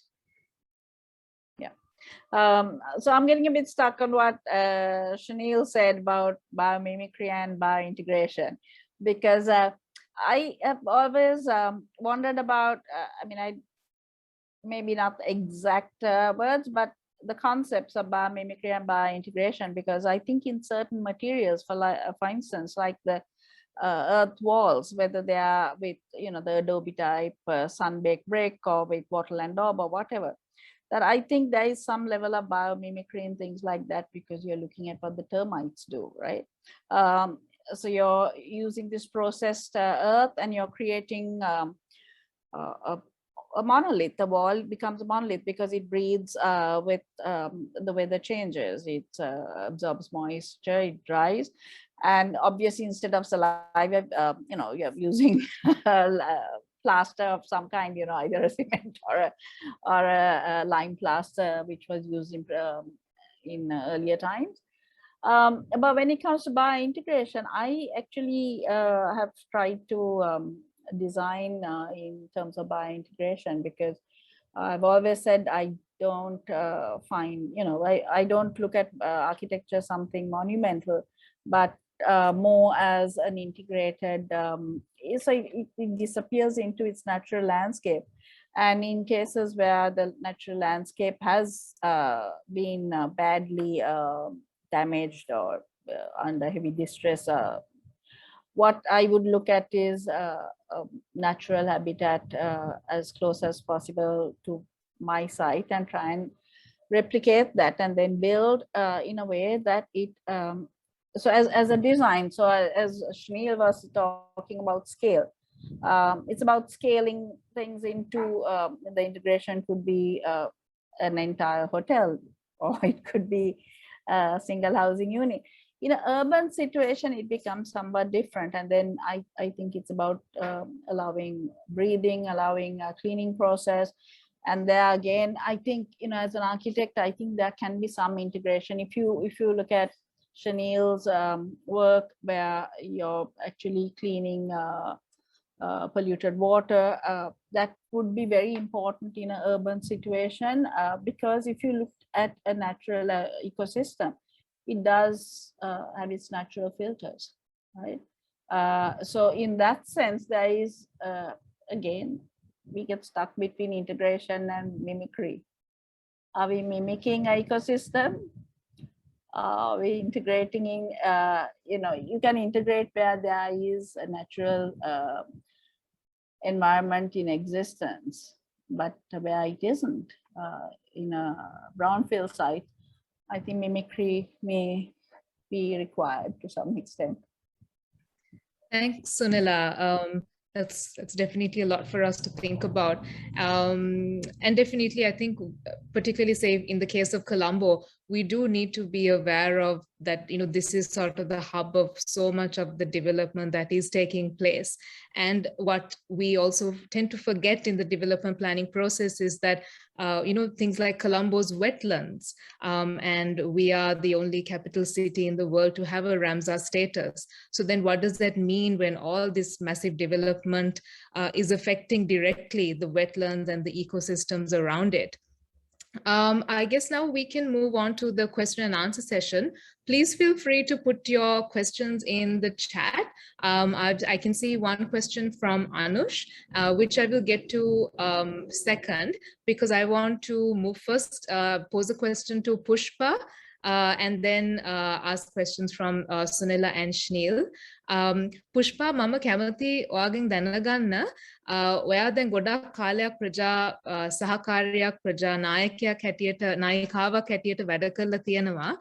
Speaker 3: Yeah. So I'm getting a bit stuck on what Shneel said about biomimicry and biointegration, because I have always wondered about, I mean, maybe not the exact words, but the concepts of biomimicry and biointegration, because I think in certain materials, for instance, like the earth walls, whether they are with, you know, the adobe type sun-baked brick or with wattle and daub or whatever, that I think there is some level of biomimicry and things like that, because you're looking at what the termites do, right? So you're using this processed earth and you're creating a monolith. The wall becomes a monolith because it breathes with the weather changes. It absorbs moisture, it dries. And obviously, instead of saliva, you know, you're using plaster of some kind, you know, either a cement or a lime plaster, which was used in earlier times. But when it comes to biointegration, I actually have tried to design in terms of biointegration, because I've always said I don't find, you know, I don't look at architecture something monumental, but more as an integrated, so it disappears into its natural landscape. And in cases where the natural landscape has been badly damaged or under heavy distress, what I would look at is a natural habitat as close as possible to my site, and try and replicate that and then build in a way that it, so as a design, so as Shneel was talking about scale, it's about scaling things into, the integration could be an entire hotel, or it could be a single housing unit. In an urban situation, it becomes somewhat different. And then I think it's about allowing breathing, allowing a cleaning process. And there again, I think, as an architect, I think there can be some integration. If you look at Shneel's work, where you're actually cleaning polluted water, that would be very important in an urban situation, because if you look at a natural ecosystem, it does have its natural filters, right? So in that sense, there is, again, we get stuck between integration and mimicry. Are we mimicking an ecosystem? Are we integrating in, you can integrate where there is a natural environment in existence, but where it isn't, in a brownfield site, I think mimicry may be required to some extent.
Speaker 2: Thanks, Sunela. That's definitely a lot for us to think about. And definitely, I think, particularly say in the case of Colombo, we do need to be aware of that, this is sort of the hub of so much of the development that is taking place. And what we also tend to forget in the development planning process is that, things like Colombo's wetlands, and we are the only capital city in the world to have a Ramsar status. So then what does that mean when all this massive development is affecting directly the wetlands and the ecosystems around it? I guess now we can move on to the question and answer session. Please feel free to put your questions in the chat. I can see one question from Anush, which I will get to second, because I want to move first, pose a question to Pushpa, and then ask questions from Sunela and Shneel. Pushpa, mama කැමති ඔයාගෙන් දැනගන්න, ඔයා දැන් ගොඩක් කාලයක් ප්‍රජා සහකාරියක්, ප්‍රජා නායකයක් හැටියට, නායිකාවක් හැටියට වැඩ කරලා තියෙනවා.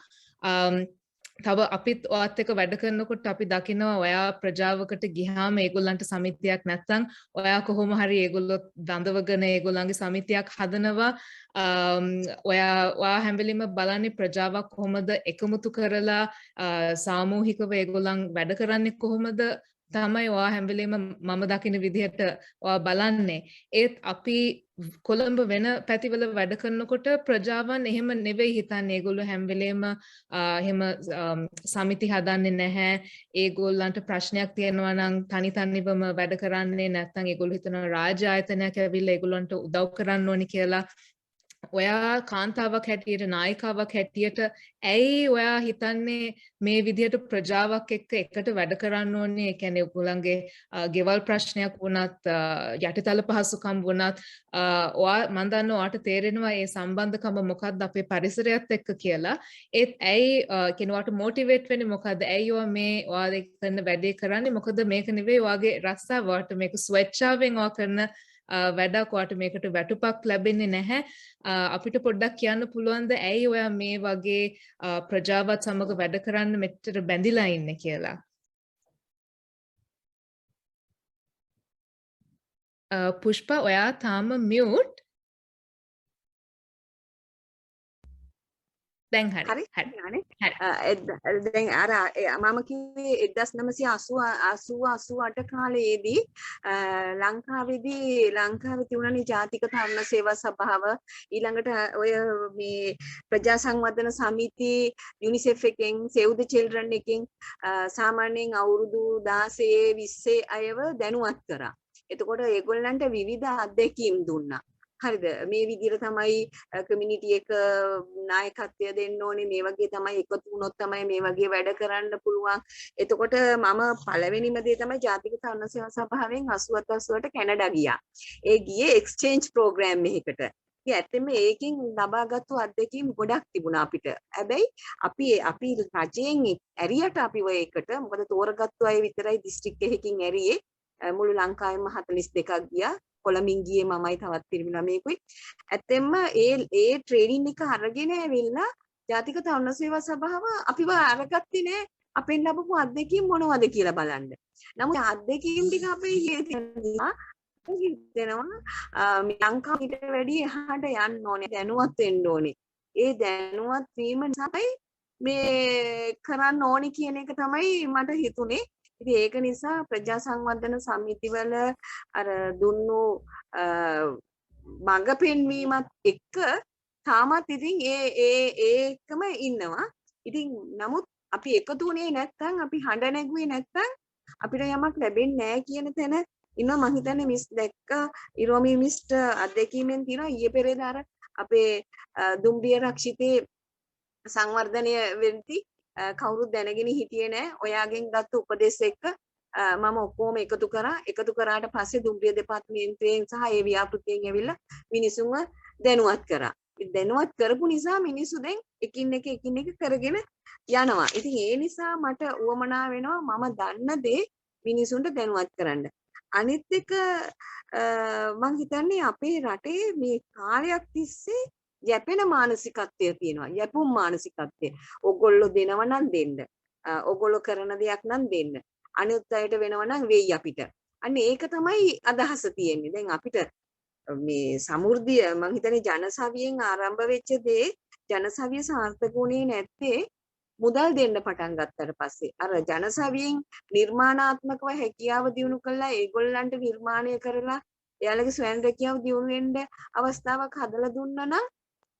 Speaker 2: තව අපිත් ඔයත් එක්ක වැඩ කරනකොට අපි දකිනවා ඔයා ප්‍රජාවකට ගියාම ඒගොල්ලන්ට සමිතියක් නැත්නම් ඔයා කොහොම හරි ඒගොල්ලෝ දඬවගෙන ඒගොල්ලන්ගේ සමිතියක් හදනවා. ඔයා හැම වෙලෙම බලන්නේ ප්‍රජාවක් කොහොමද එකමුතු කරලා සාමූහිකව ඒගොල්ලන් වැඩ කරන්නේ කොහොමද තමයි ඔයා හැම වෙලෙම මම දකින විදිහට ඔයා බලන්නේ. ඒත් අපි කොළඹ වෙන පැතිවල වැඩ කරනකොට ප්‍රජාවන් එහෙම නෙවෙයි හිතන්නේ. ඒගොල්ලෝ හැම වෙලෙම එහෙම සමිති හදන්නේ නැහැ. ඒගොල්ලන්ට ප්‍රශ්නයක් තියෙනවා නම් තනිවම වැඩ කරන්නේ නැත්නම් ඒගොල්ලෝ හිතනවා රාජ්‍ය ආයතනයක් ඇවිල්ලා ඒගොල්ලන්ට උදව් කරන්න ඕනි කියලා. ඔයා කාන්තාවක් හැටියට, නායිකාවක් හැටියට ඇයි ඔයා හිතන්නේ මේ විදිහට ප්‍රජාවක් එක්ක එකට වැඩ කරන්න ඕනේ? ඒ කියන්නේ ඔයගොල්ලන්ගේ ගෙවල් ප්‍රශ්නයක් වුණත්, යටිතල පහසුකම් වුණත්, ඔයා මම දන්නවා ඔයාට තේරෙනවා මේ සම්බන්ධකම මොකක්ද අපේ පරිසරයත් එක්ක කියලා. ඒත් ඇයි කියන ඔයාට මොටිවේට් වෙන්නේ මොකද්ද? ඇයි ඔයා මේ ඔයා කරන වැඩේ කරන්නේ? මොකද මේක නෙවෙයි ඔයාගේ රස්සාව. ඔයාට මේක ස්වේච්ඡාවෙන් ඔයා කරන වැඩක්, ඔයාට මේකට වැටුපක් ලැබෙන්නේ නැහැ. අපිට පොඩ්ඩක් කියන්න පුළුවන්ද ඇයි ඔයා මේ වගේ ප්‍රජාවත් සමග වැඩ කරන්න මෙච්චර බැඳිලා ඉන්නේ කියලා? පුෂ්පා, ඔයා තාම මියුට්. දැන් හරි.
Speaker 5: දැන් අර මම කිව්වේ 1988 කාලයේදී ලංකාවේ තිබුණනේ ජාතික තරුණ සේවා සභාව, ඊළඟට ඔය මේ ප්‍රජා සංවර්ධන සමිති, යුනිසෙෆ් එකෙන්, සේව් ද චිල්ඩ්‍රන් එකෙන් සාමාන්‍යයෙන් අවුරුදු 16 20 අයව දැනුවත් කරා. එතකොට ඒගොල්ලන්ට විවිධ අත්දැකීම් දුන්නා. හරිද? මේ විදිහට තමයි කමියුනිටි එක නායකත්වය දෙන්න ඕනේ, මේ වගේ තමයි එකතු වුණොත් තමයි මේ වගේ වැඩ කරන්න පුළුවන්. එතකොට මම පළවෙනිම දේ තමයි ජාතික තරුණ සේවා සභාවෙන් 88 කැනඩා ගියා. ඒ ගියේ එක්ස්චේන්ජ් ප්‍රෝග්‍රෑම් එකකට. ඇත්තම ඒකෙන් ලබාගත්තු අත්දැකීම් ගොඩක් තිබුණා අපිට. හැබැයි අපි රජයෙන් ඇරියට අපි ඔය එකට, මොකද තෝරගත්තු අය විතරයි දිස්ත්‍රික්ක එකකින් ඇරියේ. මුළු ලංකාවෙම 42ක් ගියා. කොළඹින් ගියේ මමයි තවත් පිරිමි ළමයෙකුයි. ඇත්තෙන්ම ඒ ට්‍රේනින් එක අරගෙන ඇවිල්ලා ජාතික තරුණ සේවා සභාව අපිව අරගත්තේ නෑ අපෙන් ලැබපු අත්දැකීම් මොනවද කියලා බලන්න. නමුත් අත්දැකීම් ටික අපේ හිතෙනවා ලංකාවට වැඩි එහාට යන්න ඕනේ දැනුවත් වෙන්න ඕනේ. ඒ දැනුවත් වීම නිසායි මේ කරන්න ඕනේ කියන එක තමයි මට හිතුනේ. ඉතින් ඒක නිසා ප්‍රජා සංවර්ධන සමිතිවල අර දුන්නු මඟ පෙන්වීමත් එක්ක තාමත් ඉතින් ඒකම ඉන්නවා. ඉතින් නමුත් අපි එකතු වුණේ නැත්නම් අපි හඬ නැගුවේ නැත්නම් අපිට යමක් ලැබෙන්නේ නැහැ කියන තැන ඉන්නවා. මම හිතන්නේ මිස් දැක්ක ඉරෝමි මිස්ට අත්දැකීමෙන් තියෙනවා ඊයේ පෙරේදා අර අපේ දුම්රිය රක්ෂිතේ සංවර්ධනය වෙද්දී කවුරුත් දැනගෙන හිටියේ නැහැ. ඔයාගෙන් ගත්ත උපදෙස් එක්ක මම ඔක්කොම එකතු කරා. එකතු කරාට පස්සේ දුම්රිය දෙපාර්තමේන්තුවෙන් සහ ඒ ව්‍යාපෘතියෙන් ඇවිල්ලා මිනිසුන්ව දැනුවත් කරා. දැනුවත් කරපු නිසා මිනිස්සු දැන් එකින් එක කරගෙන යනවා. ඉතින් ඒ නිසා මට උවමනා වෙනවා මම දන්න දේ මිනිසුන්ට දැනුවත් කරන්න. අනිත් එක මම හිතන්නේ අපේ රටේ මේ කාලයක් තිස්සේ යැපෙන මානසිකත්වය තියෙනවා. යැපුම් මානසිකත්වය. ඕගොල්ලෝ දෙනව නම් දෙන්න. ඕගොල්ලෝ කරන දෙයක් නම් දෙන්න. අනිත් අයට වෙනව නම් වෙයි අපිට. අන්න ඒක තමයි අදහස තියෙන්නේ. දැන් අපිට මේ සමෘද්ධිය මම හිතන්නේ ජනසවියෙන් ආරම්භ වෙච්ච දේ ජනසවිය සාර්ථක වුණේ නැත්තේ මුදල් දෙන්න පටන් ගත්තට පස්සේ. අර ජනසවියෙන් නිර්මාණාත්මකව හැකියාව දියුණු කළා ඒගොල්ලන්ට නිර්මාණය කරලා එයාලගේ ස්වයං රැකියාව දියුණු වෙන්න අවස්ථාවක් හදලා දුන්නා නම්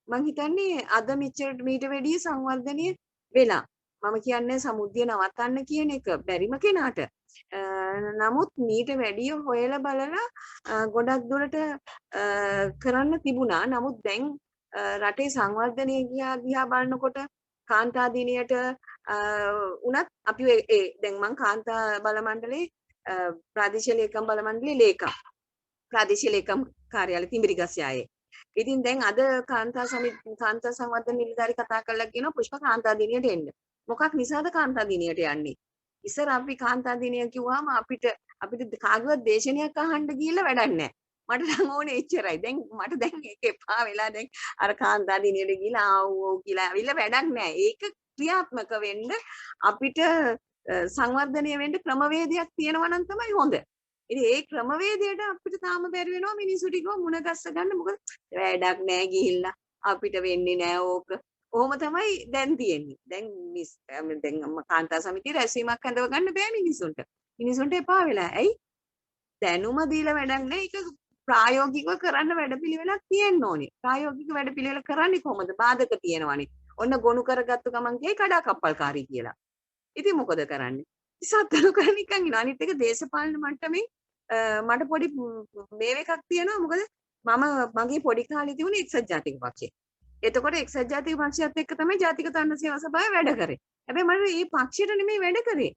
Speaker 5: මම හිතන්නේ අද මීට වැඩිය සංවර්ධනය වෙලා. මම කියන්නේ සමුද්දිය නවත්තන්න කියන එක බැරිම කෙනාට. නමුත් මීට වැඩිය හොයලා බලලා ගොඩක් දුරට කරන්න තිබුණා. නමුත් දැන් රටේ සංවර්ධනය දිහා බලනකොට කාන්තා දිනයට උනත් අපි දැන් මම කාන්තා බල මණ්ඩලයේ ප්‍රාදේශීය ලේකම් බල මණ්ඩලයේ ලේකම් ප්‍රාදේශීය ලේකම් කාර්යාලය තිඹිරිගස්යායේ. ඉතින් දැන් අද කාන්තා සංවර්ධන නිලධාරි කතා කරලා කියනවා පුෂ්ප කාන්තා දිනයට එන්න. මොකක් නිසාද කාන්තා දිනයට යන්නේ? ඉස්සර අපි කාන්තා දිනය කිව්වම අපිට කාගේවත් දේශනයක් අහන්න ගිහිල්ලා වැඩක් නැහැ. මට නම් ඕනේ එච්චරයි. දැන් මට දැන් ඒක එපා වෙලා දැන් අර කාන්තා දිනයට ගිහිල්ලා ආවෝ කියලා ඇවිල්ලා වැඩක් නැහැ. ඒක ක්‍රියාත්මක වෙන්න අපිට සංවර්ධනය වෙන්න ක්‍රමවේදයක් තියෙනවා නම් තමයි හොඳ. ඉතින් ඒ ක්‍රමවේදයට අපිට තාම බැරි වෙනවා මිනිස්සු ටිකව මුණ ගැස්ස ගන්න. මොකද වැඩක් නැහැ ගිහිල්ලා අපිට වෙන්නේ නැහැ ඕක. කොහොම තමයි දැන් තියෙන්නේ. දැන් කාන්තා සමිතිය රැස්වීමක් හදව ගන්න බෑ මිනිසුන්ට. මිනිසුන්ට එපා වෙලා. ඇයි? දැනුම දීලා වැඩක් නැහැ. ඒක ප්‍රායෝගිකව කරන්න වැඩපිළිවෙලක් තියෙන්න ඕනේ. ප්‍රායෝගික වැඩපිළිවෙල කරන්නේ කොහොමද? බාධක තියෙනවානේ. ඔන්න ගොනු කරගත්තු ගමන් කියේ කඩා කප්පල්කාරී කියලා. ඉතින් මොකද කරන්නේ? ඉස්සත්තර කරන්නේ නිකන් ඉනවා. අනිත් එක දේශපාලන මට්ටමින් මට පොඩි මේව එකක් තියෙනවා. මොකද මගේ පොඩි කාලේ තිබුණේ එක්සත් ජාතික පක්ෂය. එතකොට එක්සත් ජාතික පක්ෂයත් එක්ක තමයි ජාතික තරුණ සේවා සභාව වැඩ කරේ. හැබැයි මම මේ පක්ෂයට නෙමෙයි වැඩ කරේ.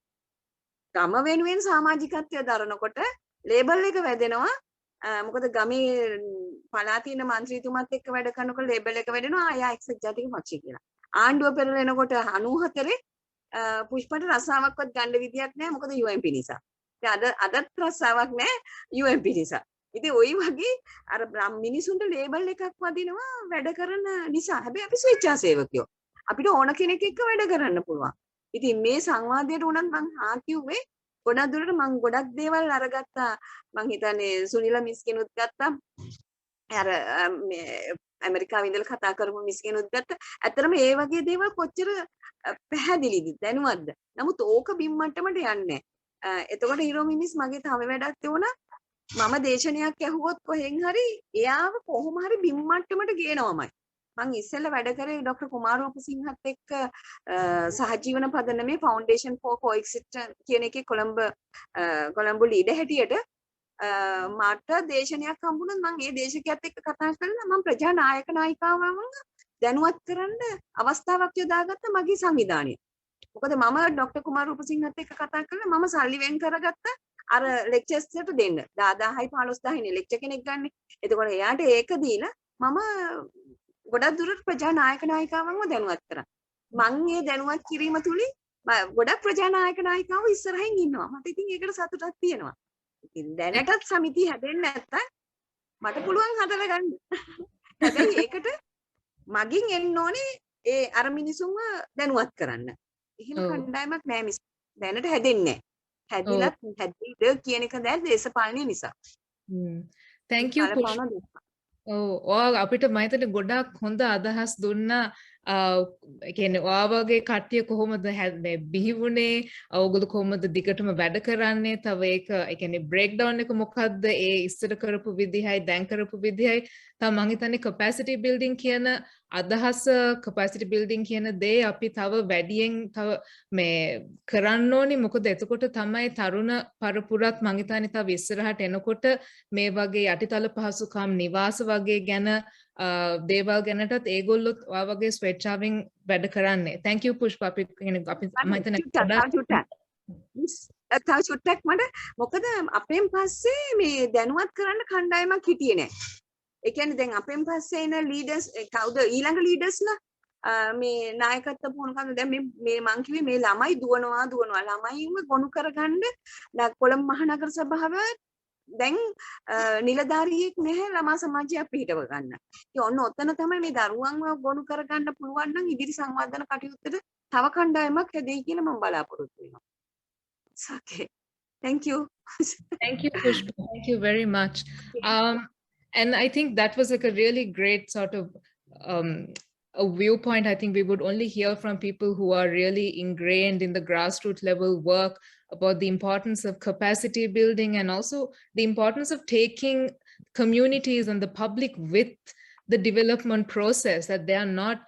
Speaker 5: ගම වෙනුවෙන් සමාජිකත්වය දරනකොට ලේබල් එක වැදෙනවා. මොකද ගමේ පළාතේ ඉන්න മന്ത്രിතුමත් එක්ක වැඩ කරනකොට ලේබල් එක වැදෙනවා ආයා එක්සත් ජාතික පක්ෂය කියලා. ආණ්ඩුව පෙරලෙනකොට 94 පුෂ්පට රස්සාවක්වත් ගන්න විදියක් නැහැ. මොකද UMP නිසා. ඉතින් අදත් රස්සාවක් නැහැ UMP නිසා. ඉතින් ওই වගේ අර මිනිසුන්ට ලේබල් එකක් වදිනවා වැඩ කරන නිසා. හැබැයි අපි ස්වේච්ඡා සේවකයෝ. අපිට ඕන කෙනෙක් එක්ක වැඩ කරන්න පුළුවන්. ඉතින් මේ සංවාදයට උනත් මං හා කිව්වේ ගොඩක් දුරට මං ගොඩක් දේවල් අරගත්තා. මං හිතන්නේ සුනිල මිස් කෙනුත් ගත්තා. අර ඇමරිකාවේ ඉඳලා කතා කරමු මිස් කෙනුත් ගත්තා. ඇත්තටම මේ වගේ දේවල් කොච්චර පැහැදිලිද දැනුවත්ද? නමුත් ඕක බිම් මට්ටමට යන්නේ නැහැ. එතකොට ඉරෝමි මිස් මගේ තව වැඩක් තියුණා. මම දේශනයක් ඇහුවොත් කොහෙන් හරි එයාව කොහොම හරි බිම් මට්ටමට ගේනවමයි. මං ඉස්සෙල්ලා වැඩ කරේ ડોક્ટર කුමාරෝපසිංහත් එක්ක සහජීවන පදනමේ ෆවුන්ඩේෂන් ෆෝ කොඑක්සිස්ටන්ස් කියන එකේ කොළඹ ලීඩ හැටියට මට දේශනයක් හම්බුනොත් මං ඒ දේශකයාත් එක්ක කතා කරලා මං ප්‍රජා නායක නායිකාවම දැනුවත් කරන්න අවස්ථාවක් යොදාගත්ත මගේ සංවිධානය. මොකද මම ડોક્ટર කුමාරෝපසිංහත් එක්ක කතා කරලා මම සල්ලි වෙන් කරගත්ත අර ලෙක්චර්ස් වලට දෙන්න 10000යි 15000යි නේ ලෙක්චර් කෙනෙක් ගන්න. එතකොට එයාට ඒක දීලා මම ගොඩක් දුරට ප්‍රජා නායක නායිකාවන්ව දැනුවත් කරා. මං මේ දැනුවත් කිරීම තුලින් ගොඩක් ප්‍රජා නායක නායිකාවෝ ඉස්සරහින් ඉන්නවා. මට ඉතින් ඒකට සතුටක් තියෙනවා. ඉතින් දැනටත් සමිතිය හැදෙන්නේ නැත්තම් මට පුළුවන් හදලා ගන්න. හැබැයි ඒකට මගින් එන්න ඕනේ ඒ අර මිනිසුන්ව දැනුවත් කරන්න. එහෙම
Speaker 2: Oh.
Speaker 5: කණ්ඩායමක් නෑ මිස්. දැනට හැදෙන්නේ නෑ. හැදිලා හැදිද කියන එක දැන් දේශපාලනය නිසා.
Speaker 2: Thank you.
Speaker 5: බලපානවා දේශපාලනය.
Speaker 2: ඔයා අපිට මම හිතන්නේ ගොඩාක් හොඳ අදහස් දුන්නා. කියන්නේ ඔයා වගේ කට්ටිය කොහොමද බිහි වුණේ? ඔයගොල්ලෝ කොහොමද දිගටම වැඩ කරන්නේ? තව ඒක ඒ කියන්නේ බ්‍රේක් ඩවුන් එක මොකද්ද? ඒ ඉස්සර කරපු විදිහයි දැන් කරපු විදිහයි. තව මම හිතන්නේ capacity building කියන අදහස capacity building කියන දේ අපි තව වැඩියෙන් තව මේ කරන්න ඕනි. මොකද එතකොට තමයි තරුණ පරපුරත් මම හිතන්නේ තව ඉස්සරහට එනකොට මේ වගේ යටිතල පහසුකම් නිවාස වගේ ගැන දේවල් ගැනටත් ඒගොල්ලොත් ඔය වගේ ස්වේච්ඡාවෙන් වැඩ කරන්නේ. Thank you Pushpa. අපි මම හිතන්නේ
Speaker 5: තව චුට්ටක් මට මොකද අපෙන් පස්සේ මේ දැනුවත් කරන්න කණ්ඩායමක් හිටියේ නෑ. ඒ කියන්නේ දැන් අපෙන් පස්සේ එන ලීඩර්ස් කවුද ඊළඟ ලීඩර්ස්ලා මේ නායකත්ව පුහුණු කරන දැන් මේ මං කිව්වේ මේ ළමයි දුවනවා ළමයින්ව ගොනු කරගන්න කොළඹ මහනගර සභාව දැන් නිලධාරියෙක් නැහැ ළමා සමාජයක් පිහිටව ගන්න. ඉතින් ඔන්න ඔතන තමයි මේ දරුවන්ව ගොනු කරගන්න පුළුවන් නම් ඉදිරි සංවර්ධන කටයුත්තට තව කණ්ඩායමක් හැදෙයි කියලා මම බලාපොරොත්තු වෙනවා. Okay. Thank you.
Speaker 2: Thank you, Pushpa. Thank you very much. And I think that was like a really great sort of a viewpoint. I think we would only hear from people who are really ingrained in the grassroots level work about the importance of capacity building and also the importance of taking communities and the public with the development process, that they are not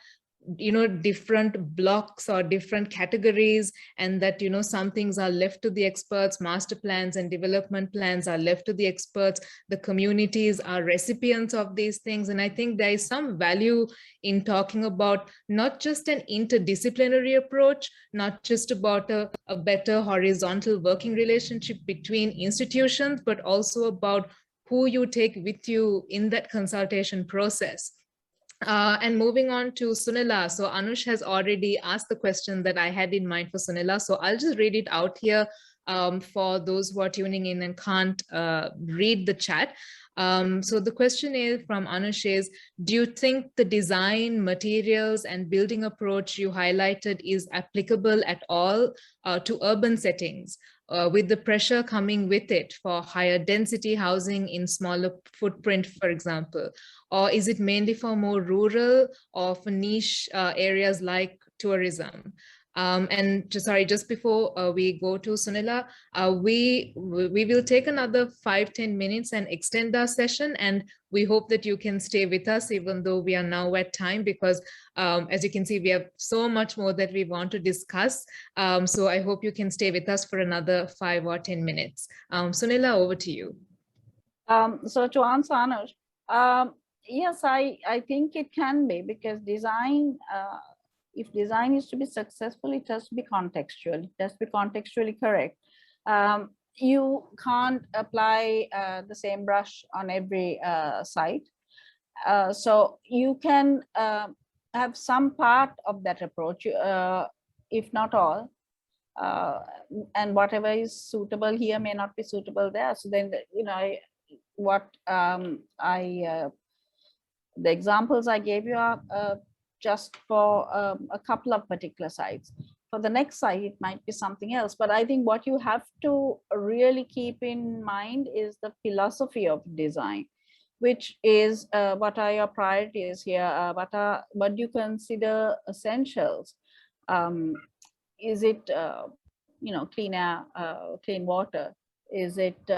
Speaker 2: different blocks or different categories, and that some things are left to the experts. Master plans and development plans are left to the experts. The communities are recipients of these things, and I think there is some value in talking about not just an interdisciplinary approach, not just about a better horizontal working relationship between institutions, but also about who you take with you in that consultation process. And moving on to Sunela. So Anush has already asked the question that I had in mind for Sunela. So I'll just read it out here for those who are tuning in and can't read the chat. So the question is from Anush is, do you think the design, materials and building approach you highlighted is applicable at all to urban settings? With the pressure coming with it for higher density housing in smaller footprint, for example? Or is it mainly for more rural or for niche areas like tourism? And just before we go to Sunela, we will take another 5-10 minutes and extend our session, and we hope that you can stay with us even though we are now at time, because as you can see, we have so much more that we want to discuss. So I hope you can stay with us for another 5 or 10 minutes. Sunela, over to you.
Speaker 3: So to answer Anush, yes, I think it can be, because design, if design is to be successful, it has to be contextual. It has to be contextually correct. You can't apply the same brush on every site. So you can have some part of that approach, if not all. And whatever is suitable here may not be suitable there. So then, the examples I gave you are just for a couple of particular sites. For the next site, it might be something else. But I think what you have to really keep in mind is the philosophy of design, which is what are your priorities here? What do you consider essentials? Is it clean air, clean water? Is it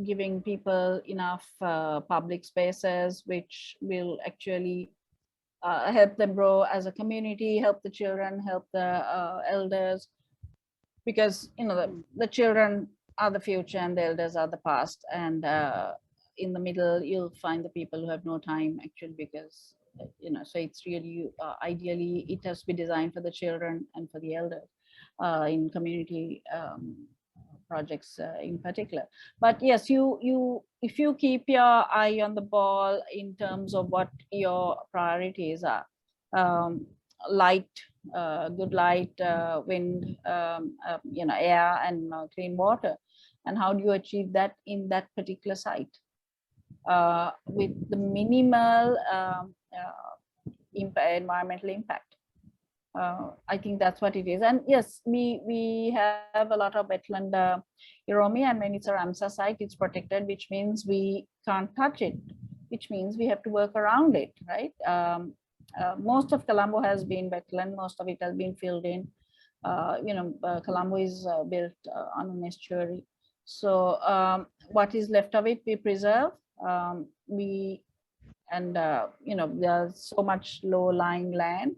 Speaker 3: giving people enough public spaces which will actually help them grow as a community, help the children, help the elders? Because the children are the future and the elders are the past, and in the middle you'll find the people who have no time actually, because so it's really ideally it has to be designed for the children and for the elders in community projects in particular. But yes, if you keep your eye on the ball in terms of what your priorities are, light, good light, wind, air, and clean water, and how do you achieve that in that particular site? with the minimal environmental impact. I think that's what it is. And yes, we have a lot of wetland Iromi, and when it's a Ramsar site, it's protected, which means we can't touch it, which means we have to work around it, right? Most of Colombo has been wetland, most of it has been filled in. Colombo is built on an estuary. So what is left of it, we preserve. There's so much low-lying land.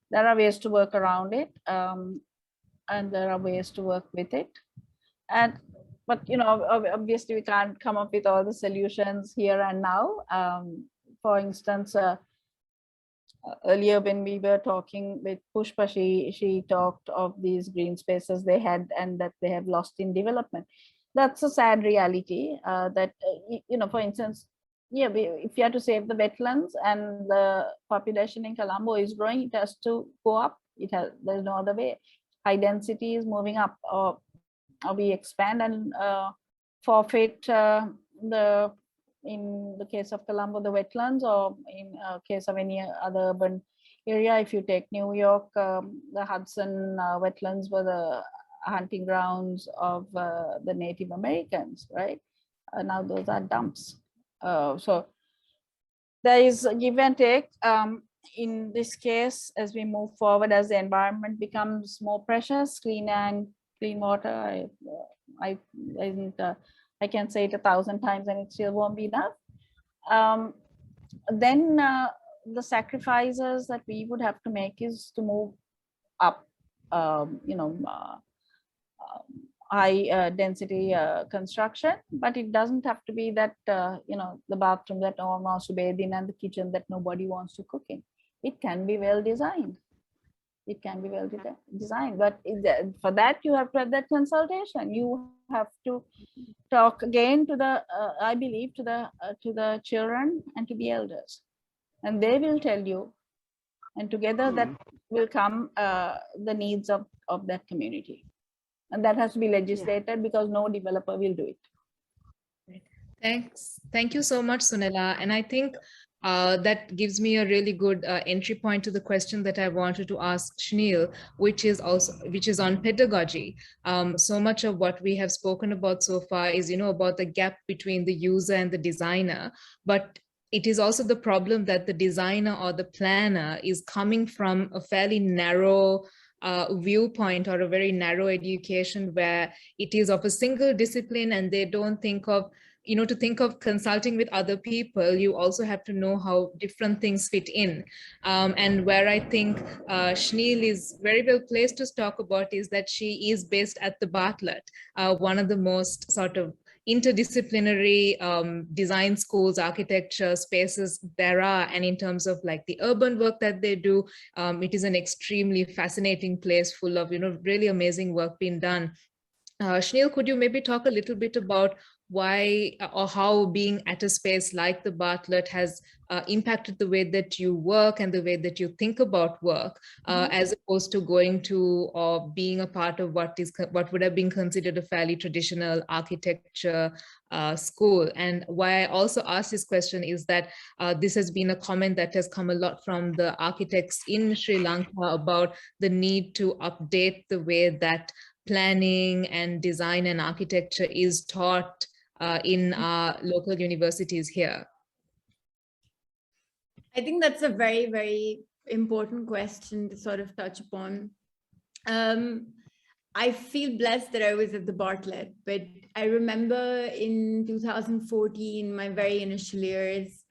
Speaker 3: There are ways to work around it, and there are ways to work with it. But obviously we can't come up with all the solutions here and now. For instance, earlier when we were talking with Pushpa, she talked of these green spaces they had and that they have lost in development. That's a sad reality. For instance, if you have to save the wetlands and the population in Colombo is growing, it has to go up. There's no other way. High density is moving up, or we expand and forfeit in the case of Colombo, the wetlands, or in case of any other urban area. If you take New York, the Hudson wetlands were the hunting grounds of the Native Americans, right? Now those are dumps. So there is a give and take. In this case, as we move forward, as the environment becomes more precious, clean water, I can say it 1,000 times and it still won't be enough. Then the sacrifices that we would have to make is to move up, high density construction, but it doesn't have to be that, the bathroom that no one wants to bathe in and the kitchen that nobody wants to cook in. It can be well designed. It can be well designed, but for that you have to have that consultation. You have to talk again to the, I believe, to the children and to the elders, and they will tell you, and together that will come the needs of that community, and that has to be legislated because no developer will do it.
Speaker 2: Thanks. Thank you so much, Sunela. And I think that gives me a really good entry point to the question that I wanted to ask Shneel, which is on pedagogy. So much of what we have spoken about so far is, about the gap between the user and the designer, but it is also the problem that the designer or the planner is coming from a fairly narrow viewpoint or a very narrow education where it is of a single discipline, and they don't think of, to think of consulting with other people, you also have to know how different things fit in. And where I think Shneel is very well placed to talk about is that she is based at the Bartlett, one of the most sort of interdisciplinary design schools, architecture spaces there are. And in terms of like the urban work that they do, it is an extremely fascinating place full of, really amazing work being done. Shneel, could you maybe talk a little bit about why or how being at a space like the Bartlett has impacted the way that you work and the way that you think about work, as opposed to going to or being a part of what would have been considered a fairly traditional architecture school? And why I also asked this question is that this has been a comment that has come a lot from the architects in Sri Lanka about the need to update the way that planning and design and architecture is taught in our local universities here.
Speaker 4: I think that's a very, very important question to sort of touch upon. I feel blessed that I was at the Bartlett, but I remember in 2014, my very initial years,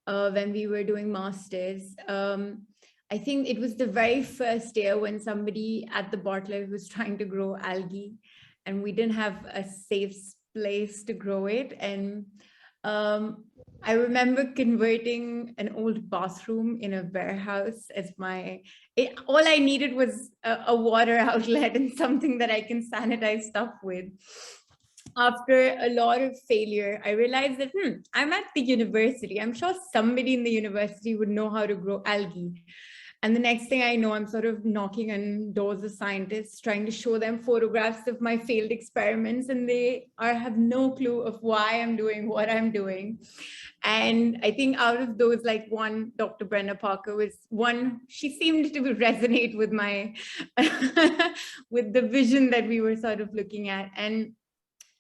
Speaker 4: when we were doing masters, I think it was the very first year when somebody at the Bartlett was trying to grow algae, and we didn't have a safe place to grow it. And I remember converting an old bathroom in a warehouse as all I needed was a water outlet and something that I can sanitize stuff with. After a lot of failure, I realized that I'm at the university. I'm sure somebody in the university would know how to grow algae. And the next thing I know, I'm sort of knocking on doors of scientists, trying to show them photographs of my failed experiments, and they have no clue of why I'm doing what I'm doing. And I think out of those, like one, Dr. Brenda Parker was one, she seemed to resonate with my, with the vision that we were sort of looking at. And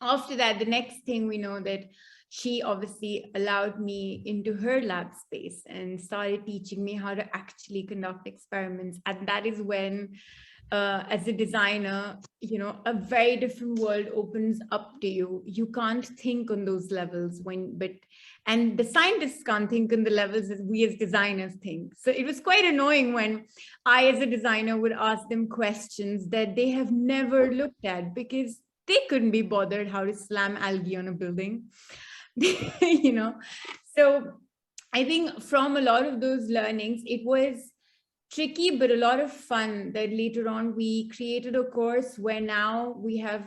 Speaker 4: after that, the next thing we know that she obviously allowed me into her lab space and started teaching me how to actually conduct experiments. And that is when, as a designer, you know, a very different world opens up to you. You can't think on those levels and the scientists can't think on the levels as we as designers think. So it was quite annoying when I, as a designer, would ask them questions that they have never looked at because they couldn't be bothered how to slam algae on a building. You know, so I think from a lot of those learnings, it was tricky, but a lot of fun that later on we created a course where now we have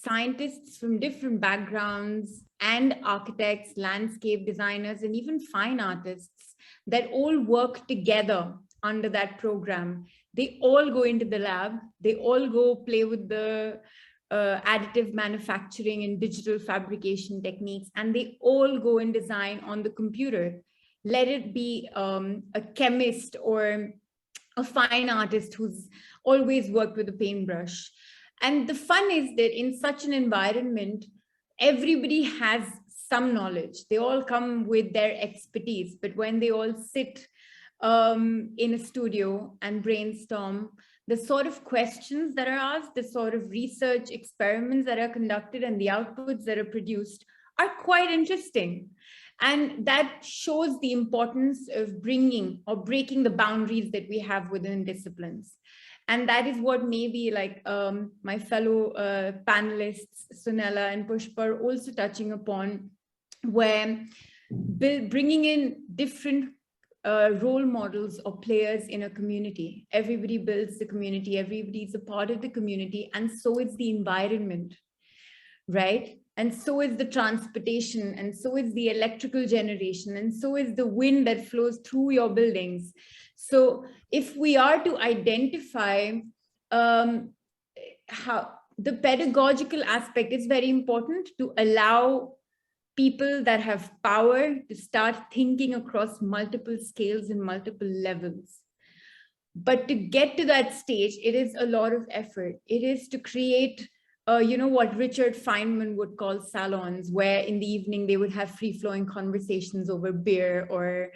Speaker 4: scientists from different backgrounds and architects, landscape designers, and even fine artists that all work together under that program. They all go into the lab, they all go play with the additive manufacturing and digital fabrication techniques, and they all go and design on the computer. Let it be a chemist or a fine artist who's always worked with a paintbrush. And the fun is that in such an environment, everybody has some knowledge. They all come with their expertise, but when they all sit in a studio and brainstorm, the sort of questions that are asked, the sort of research experiments that are conducted, and the outputs that are produced are quite interesting. And that shows the importance of bringing or breaking the boundaries that we have within disciplines. And that is what maybe like my fellow panelists, Sunela and Pushpa, are also touching upon, where bringing in different role models or players in a community. Everybody builds the community, everybody is a part of the community, and so is the environment, right? And so is the transportation, and so is the electrical generation, and so is the wind that flows through your buildings. So if we are to identify how the pedagogical aspect is very important to allow people that have power to start thinking across multiple scales and multiple levels. But to get to that stage, it is a lot of effort. It is to create, you know, what Richard Feynman would call salons, where in the evening they would have free-flowing conversations over beer or,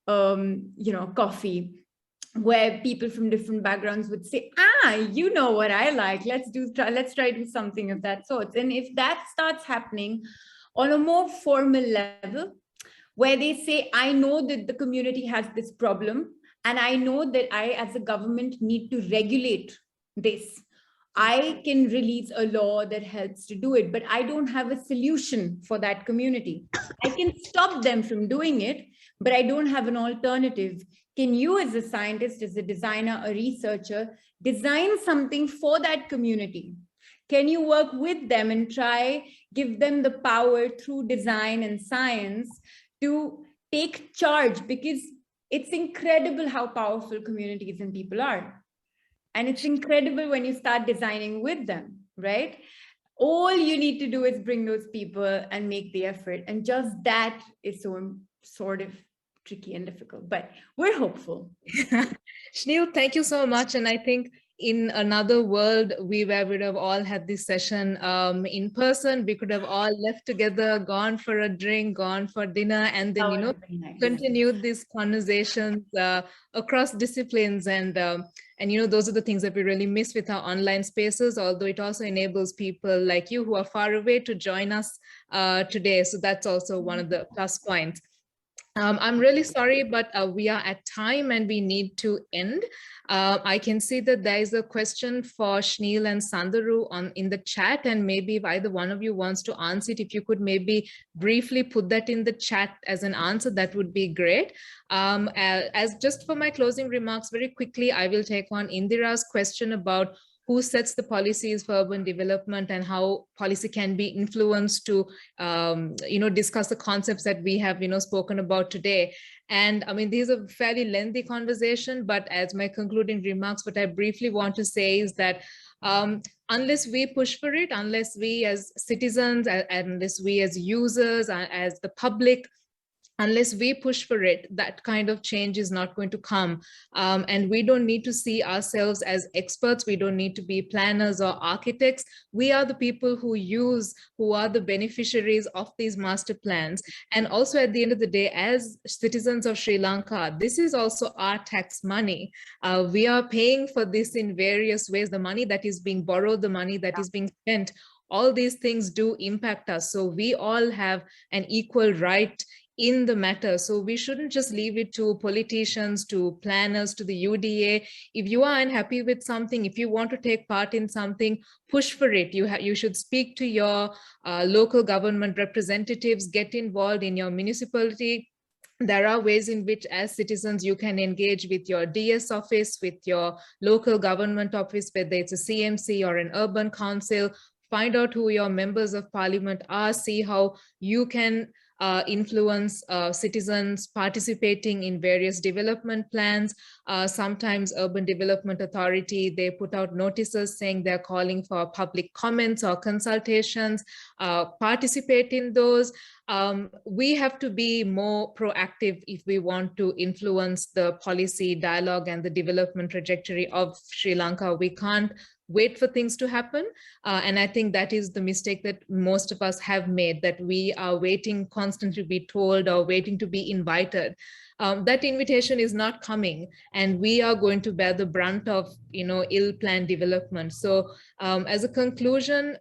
Speaker 4: you know, coffee, where people from different backgrounds would say, you know what I like, let's try to do something of that sort. And if that starts happening on a more formal level, where they say, I know that the community has this problem, and I know that I, as a government, need to regulate this. I can release a law that helps to do it, but I don't have a solution for that community. I can stop them from doing it, but I don't have an alternative. Can you, as a scientist, as a designer, a researcher, design something for that community? Can you work with them and give them the power through design and science to take charge? Because it's incredible how powerful communities and people are. And it's incredible when you start designing with them, right? All you need to do is bring those people and make the effort. And just that is so sort of tricky and difficult, but we're hopeful.
Speaker 2: Shneel, thank you so much. And I think in another world, we would have all had this session in person. We could have all left together, gone for a drink, gone for dinner, and then, you know, continued these conversations across disciplines. And you know, those are the things that we really miss with our online spaces, although it also enables people like you who are far away to join us today. So that's also one of the plus points. I'm really sorry, but we are at time and we need to end. I can see that there is a question for Shneel and Sandaru in the chat, and maybe if either one of you wants to answer it, if you could maybe briefly put that in the chat as an answer, that would be great. As just for my closing remarks, very quickly, I will take on Indira's question about who sets the policies for urban development and how policy can be influenced to, discuss the concepts that we have, spoken about today. And I mean, this is a fairly lengthy conversation, but as my concluding remarks, what I briefly want to say is that unless we push for it, unless we as citizens, unless we as users, as the public, unless we push for it, that kind of change is not going to come. And we don't need to see ourselves as experts. We don't need to be planners or architects. We are the people who are the beneficiaries of these master plans. And also at the end of the day, as citizens of Sri Lanka, this is also our tax money. We are paying for this in various ways. The money that is being borrowed, the money that is being spent, all these things do impact us. So we all have an equal right in the matter. So we shouldn't just leave it to politicians, to planners, to the UDA. If you are unhappy with something, if you want to take part in something, push for it. You should speak to your local government representatives, get involved in your municipality. There are ways in which as citizens you can engage with your DS office, with your local government office, whether it's a CMC or an urban council. Find out who your members of parliament are, see how you can influence citizens participating in various development plans. Sometimes Urban Development Authority, they put out notices saying they're calling for public comments or consultations. Participate in those. We have to be more proactive if we want to influence the policy dialogue and the development trajectory of Sri Lanka. We can't wait for things to happen. And I think that is the mistake that most of us have made, that we are waiting constantly to be told or waiting to be invited. That invitation is not coming, and we are going to bear the brunt of, ill-planned development. So as a conclusion,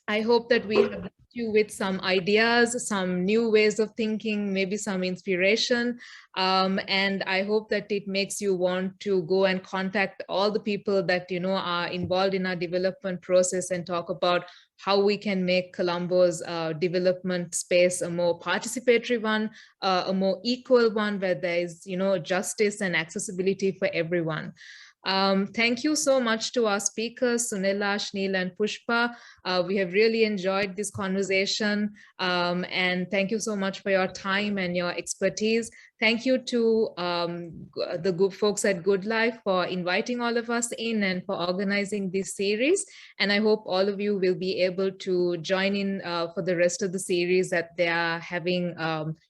Speaker 2: I hope that we have left you with some ideas, some new ways of thinking, maybe some inspiration. And I hope that it makes you want to go and contact all the people that, are involved in our development process and talk about how we can make Colombo's development space a more participatory one, a more equal one, where there is, justice and accessibility for everyone. Thank you so much to our speakers, Sunela, Shneel, and Pushpa. We have really enjoyed this conversation, and thank you so much for your time and your expertise. Thank you to the good folks at Good Life for inviting all of us in and for organizing this series. And I hope all of you will be able to join in for the rest of the series that they are having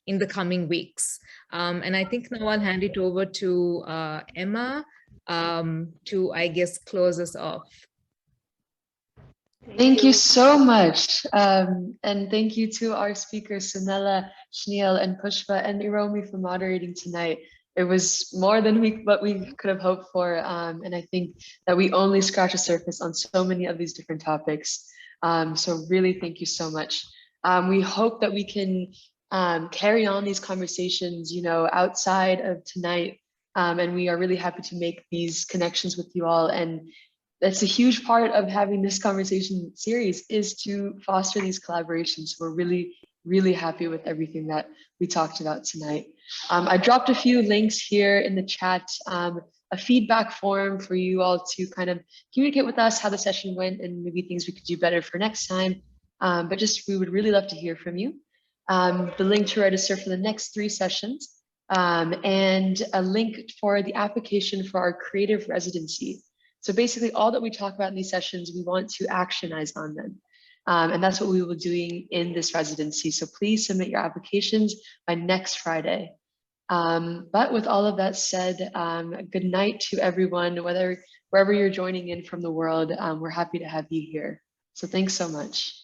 Speaker 2: in the coming weeks. And I think now I'll hand it over to Emma to, I guess, close us off.
Speaker 1: Thank you so much. And thank you to our speakers, Sunela, Shneel, and Pushpa, and Iromi for moderating tonight. It was more than what we could have hoped for. And I think that we only scratched the surface on so many of these different topics. So really, thank you so much. We hope that we can carry on these conversations, outside of tonight. And we are really happy to make these connections with you all. And that's a huge part of having this conversation series, is to foster these collaborations. We're really, really happy with everything that we talked about tonight. I dropped a few links here in the chat, a feedback form for you all to kind of communicate with us how the session went and maybe things we could do better for next time. But just, we would really love to hear from you. The link to register for the next 3 sessions. And a link for the application for our creative residency. So basically all that we talk about in these sessions, we want to actionize on them. And that's what we will be doing in this residency. So please submit your applications by next Friday. But with all of that said, good night to everyone, wherever you're joining in from the world. We're happy to have you here. So thanks so much.